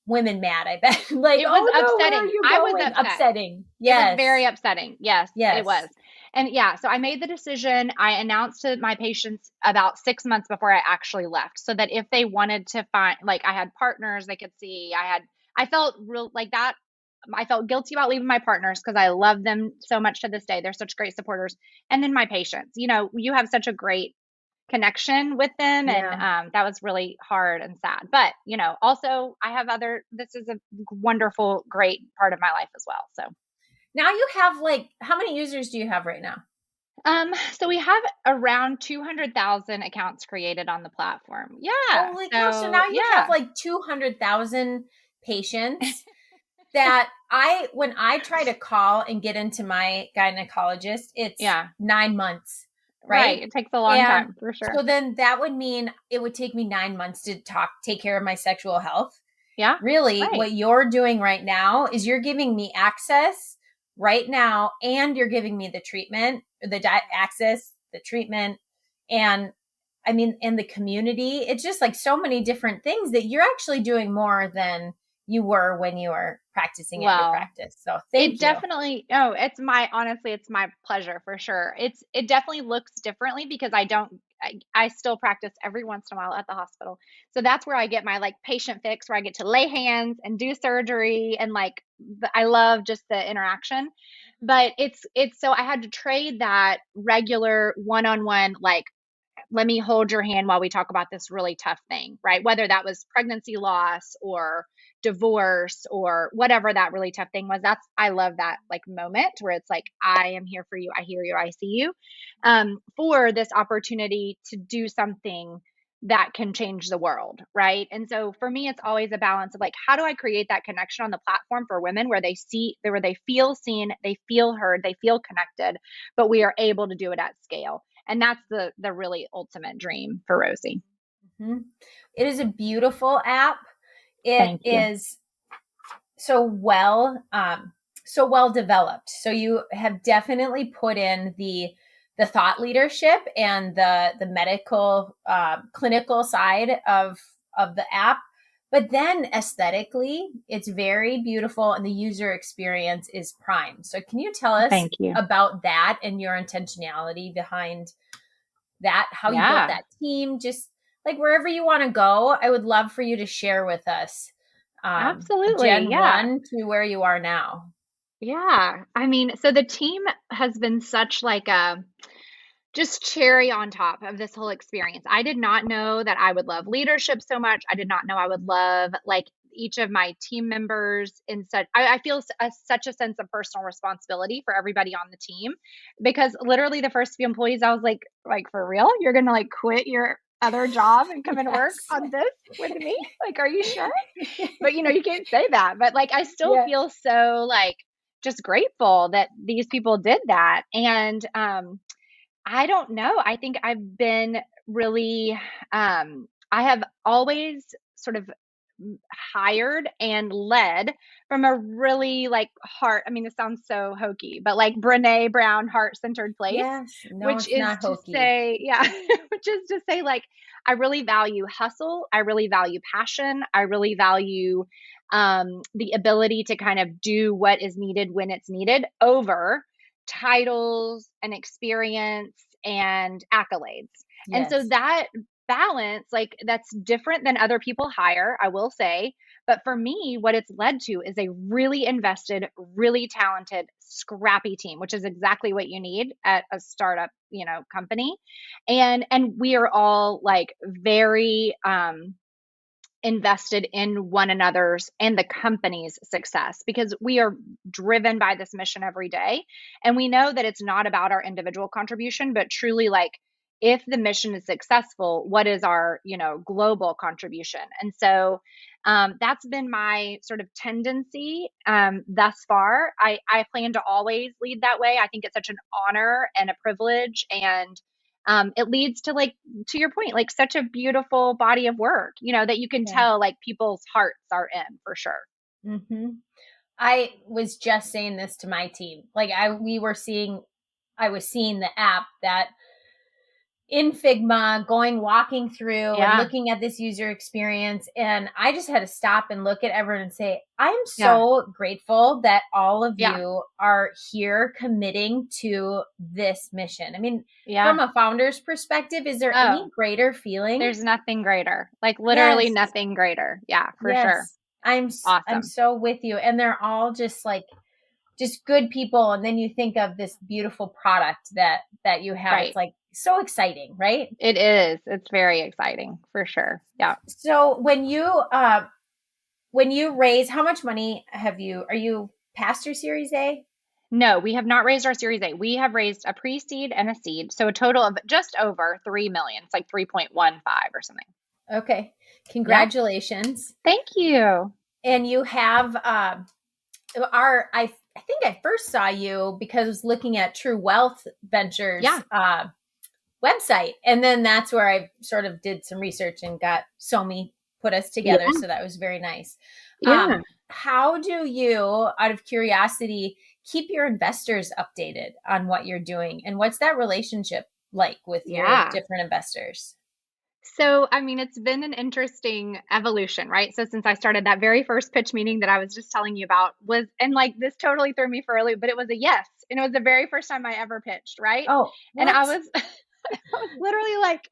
women mad, I bet. Like, It was oh no, where are upsetting. you I was going? upset. Upsetting. It was Yes. very upsetting. Yes, it Yes. was. And yeah, so I made the decision. I announced to my patients about 6 months before I actually left so that if they wanted to find, like, I had partners they could see, I felt real like that. I felt guilty about leaving my partners because I love them so much to this day. They're such great supporters. And then my patients, you have such a great connection with them. And Yeah. that was really hard and sad. But, also I have this is a wonderful, great part of my life as well. So, Now you have like how many users do you have right now? so we have around 200,000 accounts created on the platform. Yeah. Holy cow. So So, now you have yeah. like 200,000 patients. that when I try to call and get into my gynecologist, it's Yeah. 9 months, Right. right? It takes a long And time for sure. so then that would mean it would take me 9 months to take care of my sexual health. Yeah. Really, Right. what you're doing right now is you're giving me access right now, and you're giving me the treatment, access, the treatment, and I mean, in the community. It's just like so many different things that you're actually doing more than you were when you were practicing at your Well, practice. So it thank you. definitely, honestly, it's my pleasure for sure. It definitely looks differently because I still practice every once in a while at the hospital. So that's where I get my like patient fix, where I get to lay hands and do surgery. And like, I love just the interaction. But it's so I had to trade that regular one-on-one, like, let me hold your hand while we talk about this really tough thing, right? Whether that was pregnancy loss or divorce or whatever that really tough thing was. I love that like moment where it's like, I am here for you. I hear you. I see you. For this opportunity to do something that can change the world, right? And so for me, it's always a balance of like, how do I create that connection on the platform for women where where they feel seen, they feel heard, they feel connected, but we are able to do it at scale. And that's the really ultimate dream for Rosy. Mm-hmm. It is a beautiful app. It Thank you. is so well developed. So you have definitely put in the thought leadership and the medical clinical side of the app. But then aesthetically, it's very beautiful and the user experience is prime. So can you tell us Thank you. about that and your intentionality behind that, how you built Yeah, that team, just like wherever you want to go? I would love for you to share with us absolutely. Gen Yeah. 1 to where you are now. Yeah. I mean, so the team has been such like a just cherry on top of this whole experience. I did not know that I would love leadership so much. I did not know I would love like each of my team members in such I feel such a sense of personal responsibility for everybody on the team, because literally the first few employees I was like for real, you're gonna like quit your other job and come and work Yes. on this with me, like, are you sure? But you can't say that, but like I still Yeah. feel so like just grateful that these people did that. And I don't know. I think I've been really, I have always sort of hired and led from a really like heart. I mean, this sounds so hokey, but like Brene Brown heart centered place, Yes. No, which it's is not to hokey. say, yeah, which is to say, like, I really value hustle. I really value passion. I really value the ability to kind of do what is needed when it's needed over titles and experience and accolades. And so Yes. that balance, like, that's different than other people hire, I will say. But for me, what it's led to is a really invested, really talented, scrappy team, which is exactly what you need at a startup, company. And we are all like very invested in one another's and the company's success, because we are driven by this mission every day. And we know that it's not about our individual contribution, but truly like, if the mission is successful, what is our global contribution? And so that's been my sort of tendency thus far. I plan to always lead that way. I think it's such an honor and a privilege, and it leads to, like, to your point, like such a beautiful body of work, that you can Yeah. tell like people's hearts are in for sure. Mm-hmm. I was just saying this to my team. Like I was seeing the app that in Figma, walking through and Yeah. looking at this user experience. And I just had to stop and look at everyone and say, I'm Yeah. so grateful that all of Yeah. you are here committing to this mission. I mean, Yeah. from a founder's perspective, is there any Oh, greater feeling? there's nothing greater. Like, literally Yes. nothing greater. Yeah, for sure. Yes. I'm Awesome. so with you. And they're all just good people, and then you think of this beautiful product that you have. It's Right. like so exciting, right? It is. It's very exciting for sure. Yeah. So when you raise, how much money are you past your Series A? No, we have not raised our Series A. We have raised a pre-seed and a seed, so a total of just over 3 million. It's like 3.15 or something. Okay. Yeah. Congratulations. Thank you. And you have I think I first saw you because I was looking at True Wealth Ventures Yeah. website. And then that's where I sort of did some research and got Somi put us together. Yeah. So that was very nice. Yeah. How do you, out of curiosity, keep your investors updated on what you're doing? And what's that relationship like with your Yeah. different investors? So, I mean, it's been an interesting evolution, right? So, since I started that very first pitch meeting that I was just telling you about was, and like this totally threw me for a loop, but it was a yes. And it was the very first time I ever pitched, right? Oh, And I what? was, I was literally like,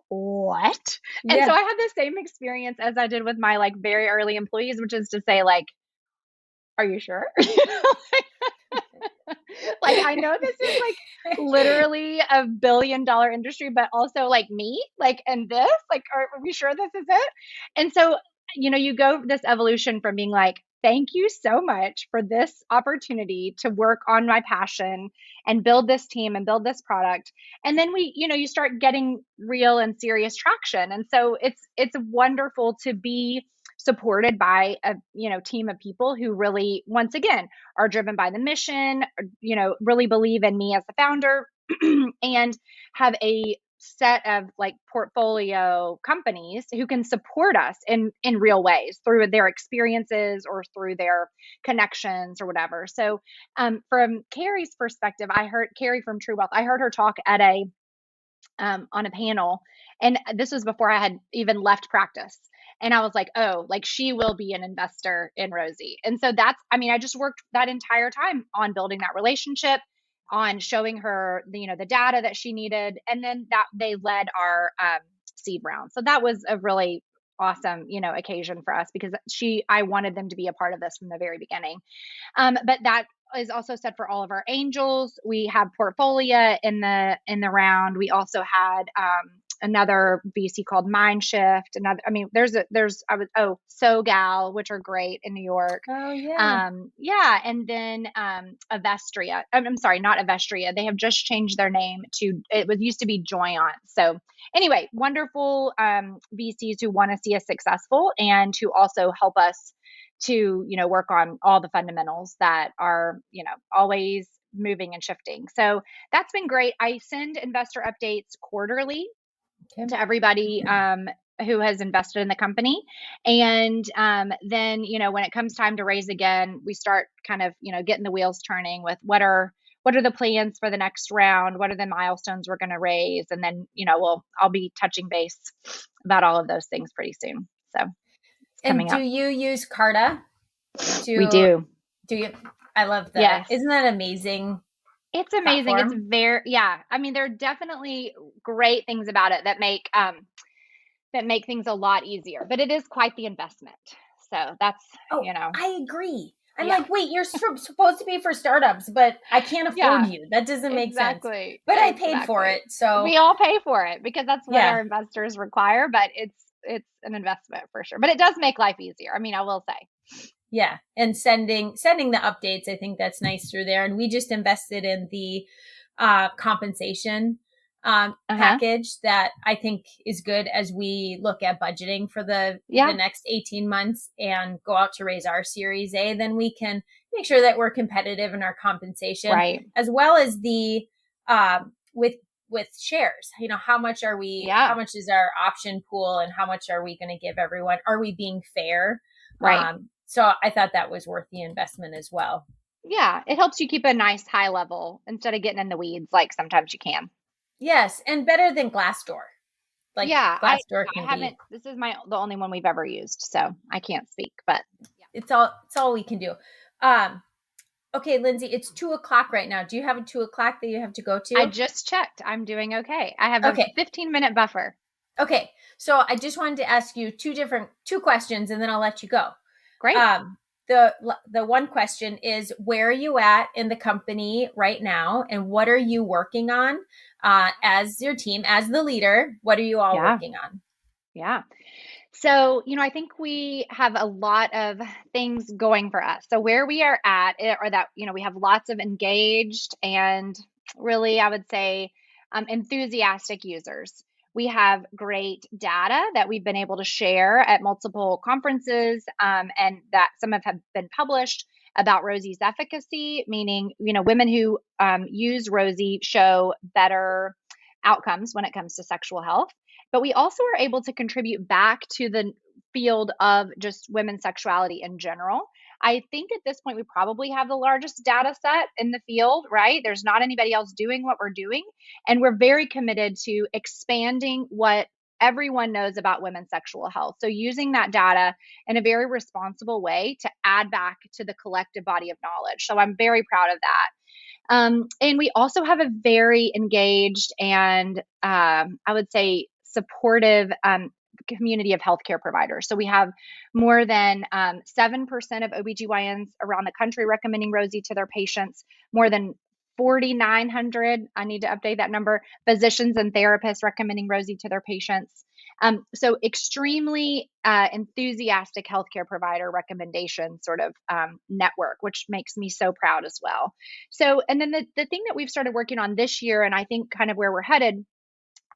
what? And so Yeah. I had the same experience as I did with my like very early employees, which is to say, like, are you sure? Like, I know this is like literally a $1 billion industry, but also like me, like, and this, like, are we sure this is it? And so, you go this evolution from being like, thank you so much for this opportunity to work on my passion and build this team and build this product. And then you start getting real and serious traction. And so it's wonderful to be supported by a team of people who really, once again, are driven by the mission, really believe in me as the founder, and have a set of like portfolio companies who can support us in real ways through their experiences or through their connections or whatever. So from Carrie's perspective, I heard Carrie from True Wealth, I heard her talk at a on a panel. And this was before I had even left practice. And I was like, oh, like she will be an investor in Rosy. And so I mean, I just worked that entire time on building that relationship, on showing her the data that she needed. And then that they led our seed round. So that was a really awesome, occasion for us because I wanted them to be a part of this from the very beginning. But that is also said for all of our angels. We have Portfolio in the round. We also had another VC called Mindshift. I mean, SoGal, which are great in New York. Oh, yeah. Yeah, and then Avestria. I'm sorry, not Avestria. They have just changed their name to. It was used to be Joyant. So anyway, wonderful VCs who want to see us successful and who also help us to work on all the fundamentals that are always moving and shifting. So that's been great. I send investor updates quarterly Okay. to everybody who has invested in the company, and then when it comes time to raise again, we start kind of getting the wheels turning with what are the plans for the next round, what are the milestones we're going to raise, and then I'll be touching base about all of those things pretty soon. So it's And coming do up. you use Carta We to do. do you? I love Yes. isn't that amazing It's amazing. It's platform? yeah. I mean, there are definitely great things about it that make things a lot easier, but it is quite the investment. So that's, Oh, I agree. I'm yeah. like, wait, you're supposed to be for startups, but I can't afford Yeah, you. That doesn't make sense. exactly. But I paid for Exactly. it, so We all pay for it because that's what yeah, our investors require, but it's an investment for sure. But it does make life easier. I mean, I will say. yeah. And sending the updates, I think that's nice through there. And we just invested in the compensation Uh-huh. package that I think is good as we look at budgeting for the Yeah, next 18 months and go out to raise our Series A. Then we can make sure that we're competitive in our compensation, right. as well as the with shares. How much are we? How Yeah, much is our option pool, and how much are we going to give everyone? Are we being fair? right. So I thought that was worth the investment as well. Yeah, it helps you keep a nice high level instead of getting in the weeds like sometimes you can. Yes, and better than Glassdoor. Like Yeah, Glassdoor I can be. haven't. This is the only one we've ever used, so I can't speak. But It's all we can do. Um, okay, Lyndsey, it's 2:00 right now. Do you have a 2:00 that you have to go I to? just checked. I'm doing okay. I have a Okay. 15-minute buffer. Okay. So I just wanted to ask you two questions, and then I'll let you go. Great. Um, the one question is, where are you at in the company right now, and what are you working on as your team, as the leader? What are you all Yeah, working on? yeah. So, I think we have a lot of things going for us. So, where we are at, or that, we have lots of engaged and really, I would say, enthusiastic users. We have great data that we've been able to share at multiple conferences, and that some have been published. about Rosy's efficacy, meaning, women who use Rosy show better outcomes when it comes to sexual health. But we also are able to contribute back to the field of just women's sexuality in general. I think at this point, we probably have the largest data set in the field, right? There's not anybody else doing what we're doing. And we're very committed to expanding what everyone knows about women's sexual health. So using that data in a very responsible way to add back to the collective body of knowledge. So I'm very proud of that. And we also have a very engaged and I would say supportive community of healthcare providers. So we have more than 7% of OBGYNs around the country recommending Rosy to their patients, more than 4,900, I need to update that number, physicians and therapists recommending Rosy to their patients. So extremely enthusiastic healthcare provider recommendation sort of network, which makes me so proud as well. So, and then the thing that we've started working on this year, and I think kind of where we're headed,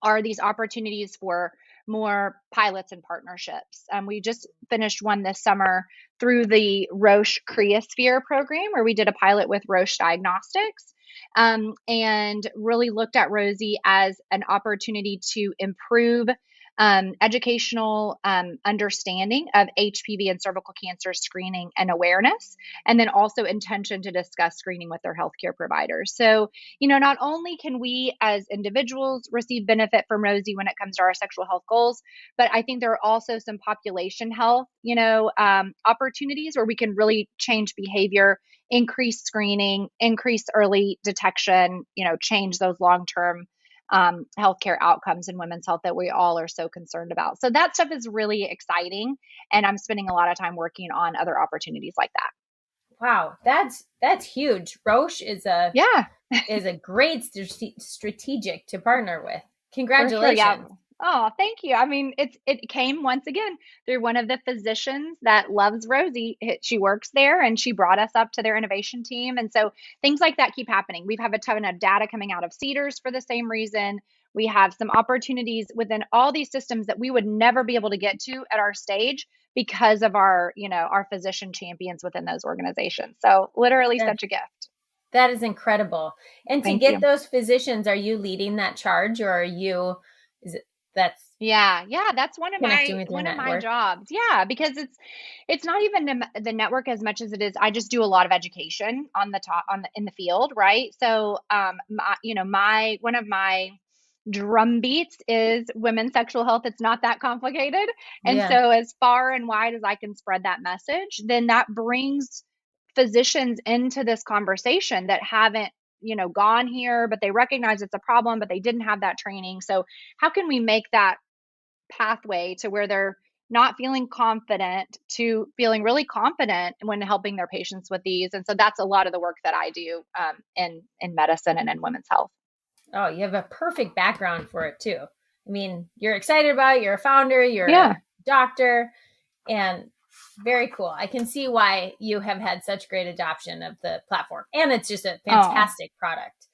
are these opportunities for more pilots and partnerships. We just finished one this summer through the Roche Creosphere program, where we did a pilot with Roche Diagnostics and really looked at Rosy as an opportunity to improve educational understanding of HPV and cervical cancer screening and awareness, and then also intention to discuss screening with their healthcare providers. So, not only can we as individuals receive benefit from Rosy when it comes to our sexual health goals, but I think there are also some population health, opportunities where we can really change behavior, increase screening, increase early detection, change those long-term healthcare outcomes in women's health that we all are so concerned about. So that stuff is really exciting. And I'm spending a lot of time working on other opportunities like that. Wow, that's huge. Roche is a great strategic to partner with. Congratulations. Sure, yeah. Oh, thank you. I mean, it came once again through one of the physicians that loves Rosy. She works there and she brought us up to their innovation team. And so things like that keep happening. We've have a ton of data coming out of Cedars for the same reason. We have some opportunities within all these systems that we would never be able to get to at our stage because of our physician champions within those organizations. So literally such a gift. That is incredible. And to get those physicians, are you leading that charge, or are you, that's one of my jobs. Yeah, because it's not even the network as much as it is. I just do a lot of education in the field, right? So, one of my drum beats is women's sexual health. It's not that complicated. And so as far and wide as I can spread that message, then that brings physicians into this conversation that haven't gone here, but they recognize it's a problem, but they didn't have that training. So how can we make that pathway to where they're not feeling confident to feeling really confident when helping their patients with these? And so that's a lot of the work that I do in medicine and in women's health. Oh, you have a perfect background for it too. I mean, you're excited about it. You're a founder, you're a doctor, and very cool. I can see why you have had such great adoption of the platform, and it's just a fantastic product.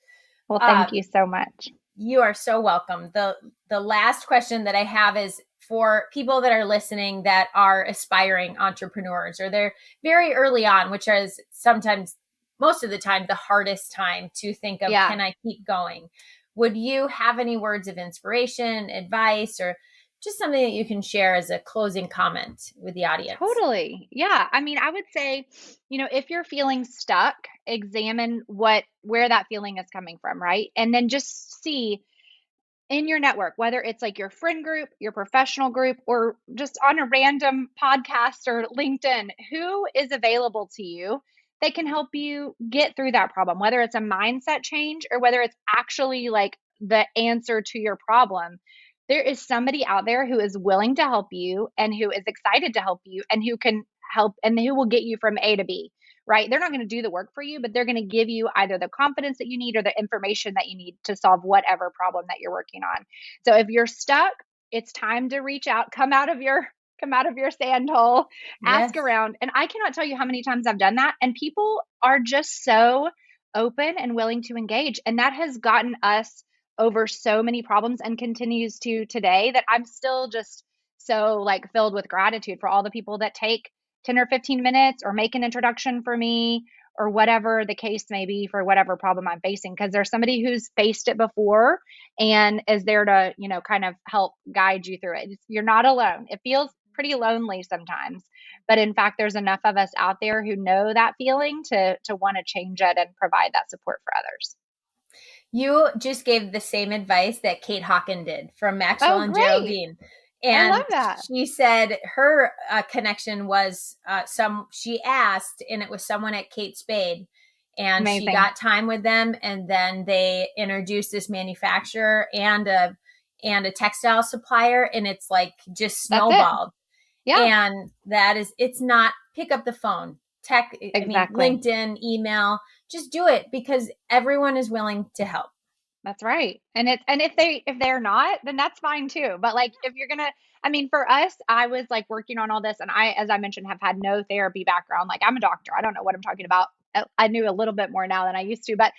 Well, thank you so much. You are so welcome. The last question that I have is for people that are listening that are aspiring entrepreneurs, or they're very early on, which is sometimes, most of the time, the hardest time to think of, can I keep going? Would you have any words of inspiration, advice, or just something that you can share as a closing comment with the audience? Totally. Yeah. I mean, I would say, if you're feeling stuck, examine where that feeling is coming from, right? And then just see in your network, whether it's like your friend group, your professional group, or just on a random podcast or LinkedIn, who is available to you that can help you get through that problem, whether it's a mindset change or whether it's actually like the answer to your problem. There is somebody out there who is willing to help you and who is excited to help you and who can help and who will get you from A to B, right? They're not going to do the work for you, but they're going to give you either the confidence that you need or the information that you need to solve whatever problem that you're working on. So if you're stuck, it's time to reach out, come out of your sand hole, ask around. And I cannot tell you how many times I've done that. And people are just so open and willing to engage. And that has gotten us over so many problems and continues to today, that I'm still just so filled with gratitude for all the people that take 10 or 15 minutes or make an introduction for me or whatever the case may be for whatever problem I'm facing. Because there's somebody who's faced it before and is there to, kind of help guide you through it. You're not alone. It feels pretty lonely sometimes, but in fact, there's enough of us out there who know that feeling to want to change it and provide that support for others. You just gave the same advice that Kate Hawken did from Maxwell Oh, and great. Geraldine. I love And that. she said her connection was she asked, and it was someone at Kate Spade. And she Amazing. got time with them. And then they introduced this manufacturer and a textile supplier. And it's like just That's it. snowballed. Yeah, And it's not pick up the phone, exactly. LinkedIn, email, just do it because everyone is willing to help. That's right. And if they're not, then that's fine too. But like if you're gonna, for us, I was like working on all this, and as I mentioned, have had no therapy background. Like I'm a doctor. I don't know what I'm talking about. I knew a little bit more now than I used to, but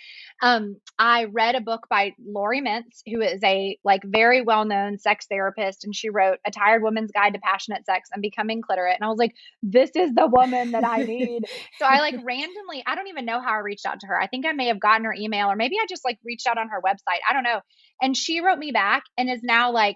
I read a book by Lori Mintz, who is a like very well-known sex therapist, and she wrote A Tired Woman's Guide to Passionate Sex and Becoming Clitorate. And I was like, this is the woman that I need. So I like randomly, I don't even know how I reached out to her. I think I may have gotten her email, or maybe I just like reached out on her website. I don't know. And she wrote me back and is now like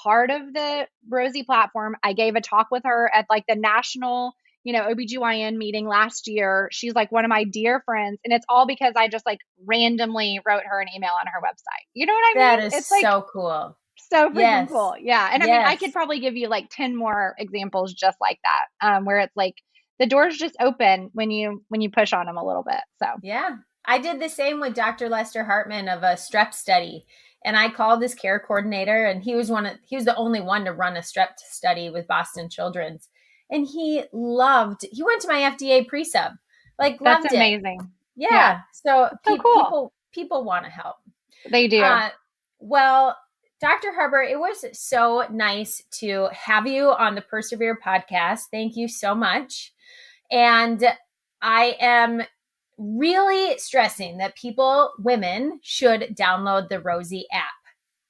part of the Rosy platform. I gave a talk with her at like the national, OBGYN meeting last year. She's like one of my dear friends. And it's all because I just like randomly wrote her an email on her website. You know what I mean? That is It's like so cool. so freaking Yes. cool. Yeah. And I could Yes. probably give you like 10 more examples just like that, where it's like the doors just open when you push on them a little bit. So Yeah. I did the same with Dr. Lester Hartman of a strep study. And I called his care coordinator, and he was the only one to run a strep study with Boston Children's. And he went to my FDA pre-sub, like that's loved it. amazing. Yeah. Yeah. So It's so cool. people want to help. They do. Well, Dr. Harper, it was so nice to have you on the Persevere podcast. Thank you so much. And I am really stressing that women should download the Rosy app.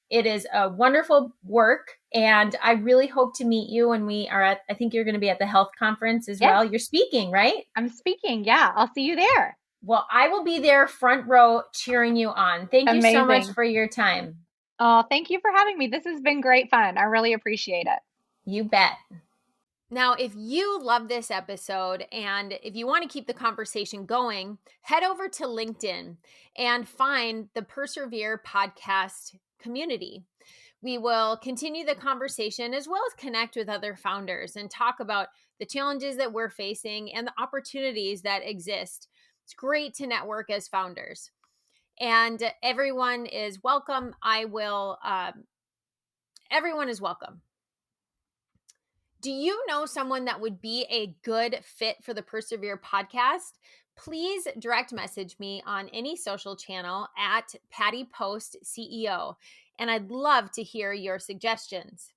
It is a wonderful work, and I really hope to meet you when we are I think you're going to be at the health conference as Yes, well. You're speaking, right? I'm speaking. Yeah. I'll see you there. Well, I will be there front row cheering you on. Thank you so much Amazing. for your time. Oh, thank you for having me. This has been great fun. I really appreciate it. You bet. Now, if you love this episode and if you want to keep the conversation going, head over to LinkedIn and find the Persevere podcast community. We will continue the conversation as well as connect with other founders and talk about the challenges that we're facing and the opportunities that exist. It's great to network as founders. And everyone is welcome. Everyone is welcome. Do you know someone that would be a good fit for the Persevere podcast? Please direct message me on any social channel at Patty Post CEO, and I'd love to hear your suggestions.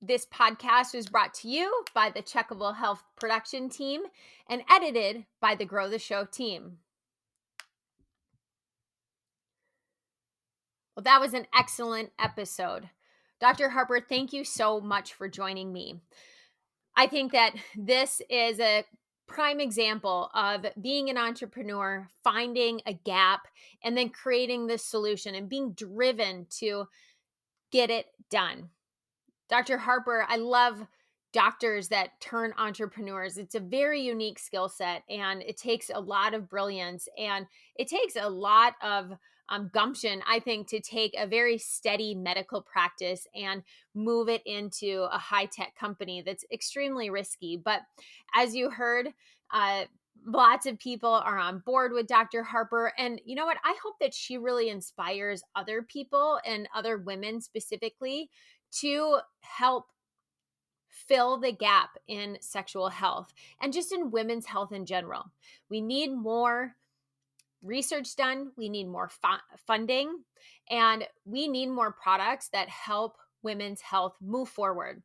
This podcast was brought to you by the Checkable Health production team and edited by the Grow the Show team. Well, that was an excellent episode. Dr. Harper, thank you so much for joining me. I think that this is a prime example of being an entrepreneur, finding a gap, and then creating this solution and being driven to get it done. Dr. Harper, I love doctors that turn entrepreneurs. It's a very unique skill set, and it takes a lot of brilliance, and it takes a lot of gumption, I think, to take a very steady medical practice and move it into a high-tech company that's extremely risky. But as you heard, lots of people are on board with Dr. Harper. And you know what? I hope that she really inspires other people and other women specifically to help fill the gap in sexual health and just in women's health in general. We need more research done, we need more funding, and we need more products that help women's health move forward.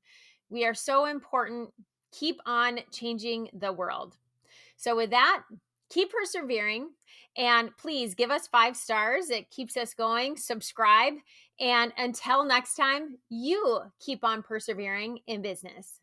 We are so important. Keep on changing the world. So with that, keep persevering, and please give us 5 stars. It keeps us going. Subscribe. And until next time, you keep on persevering in business.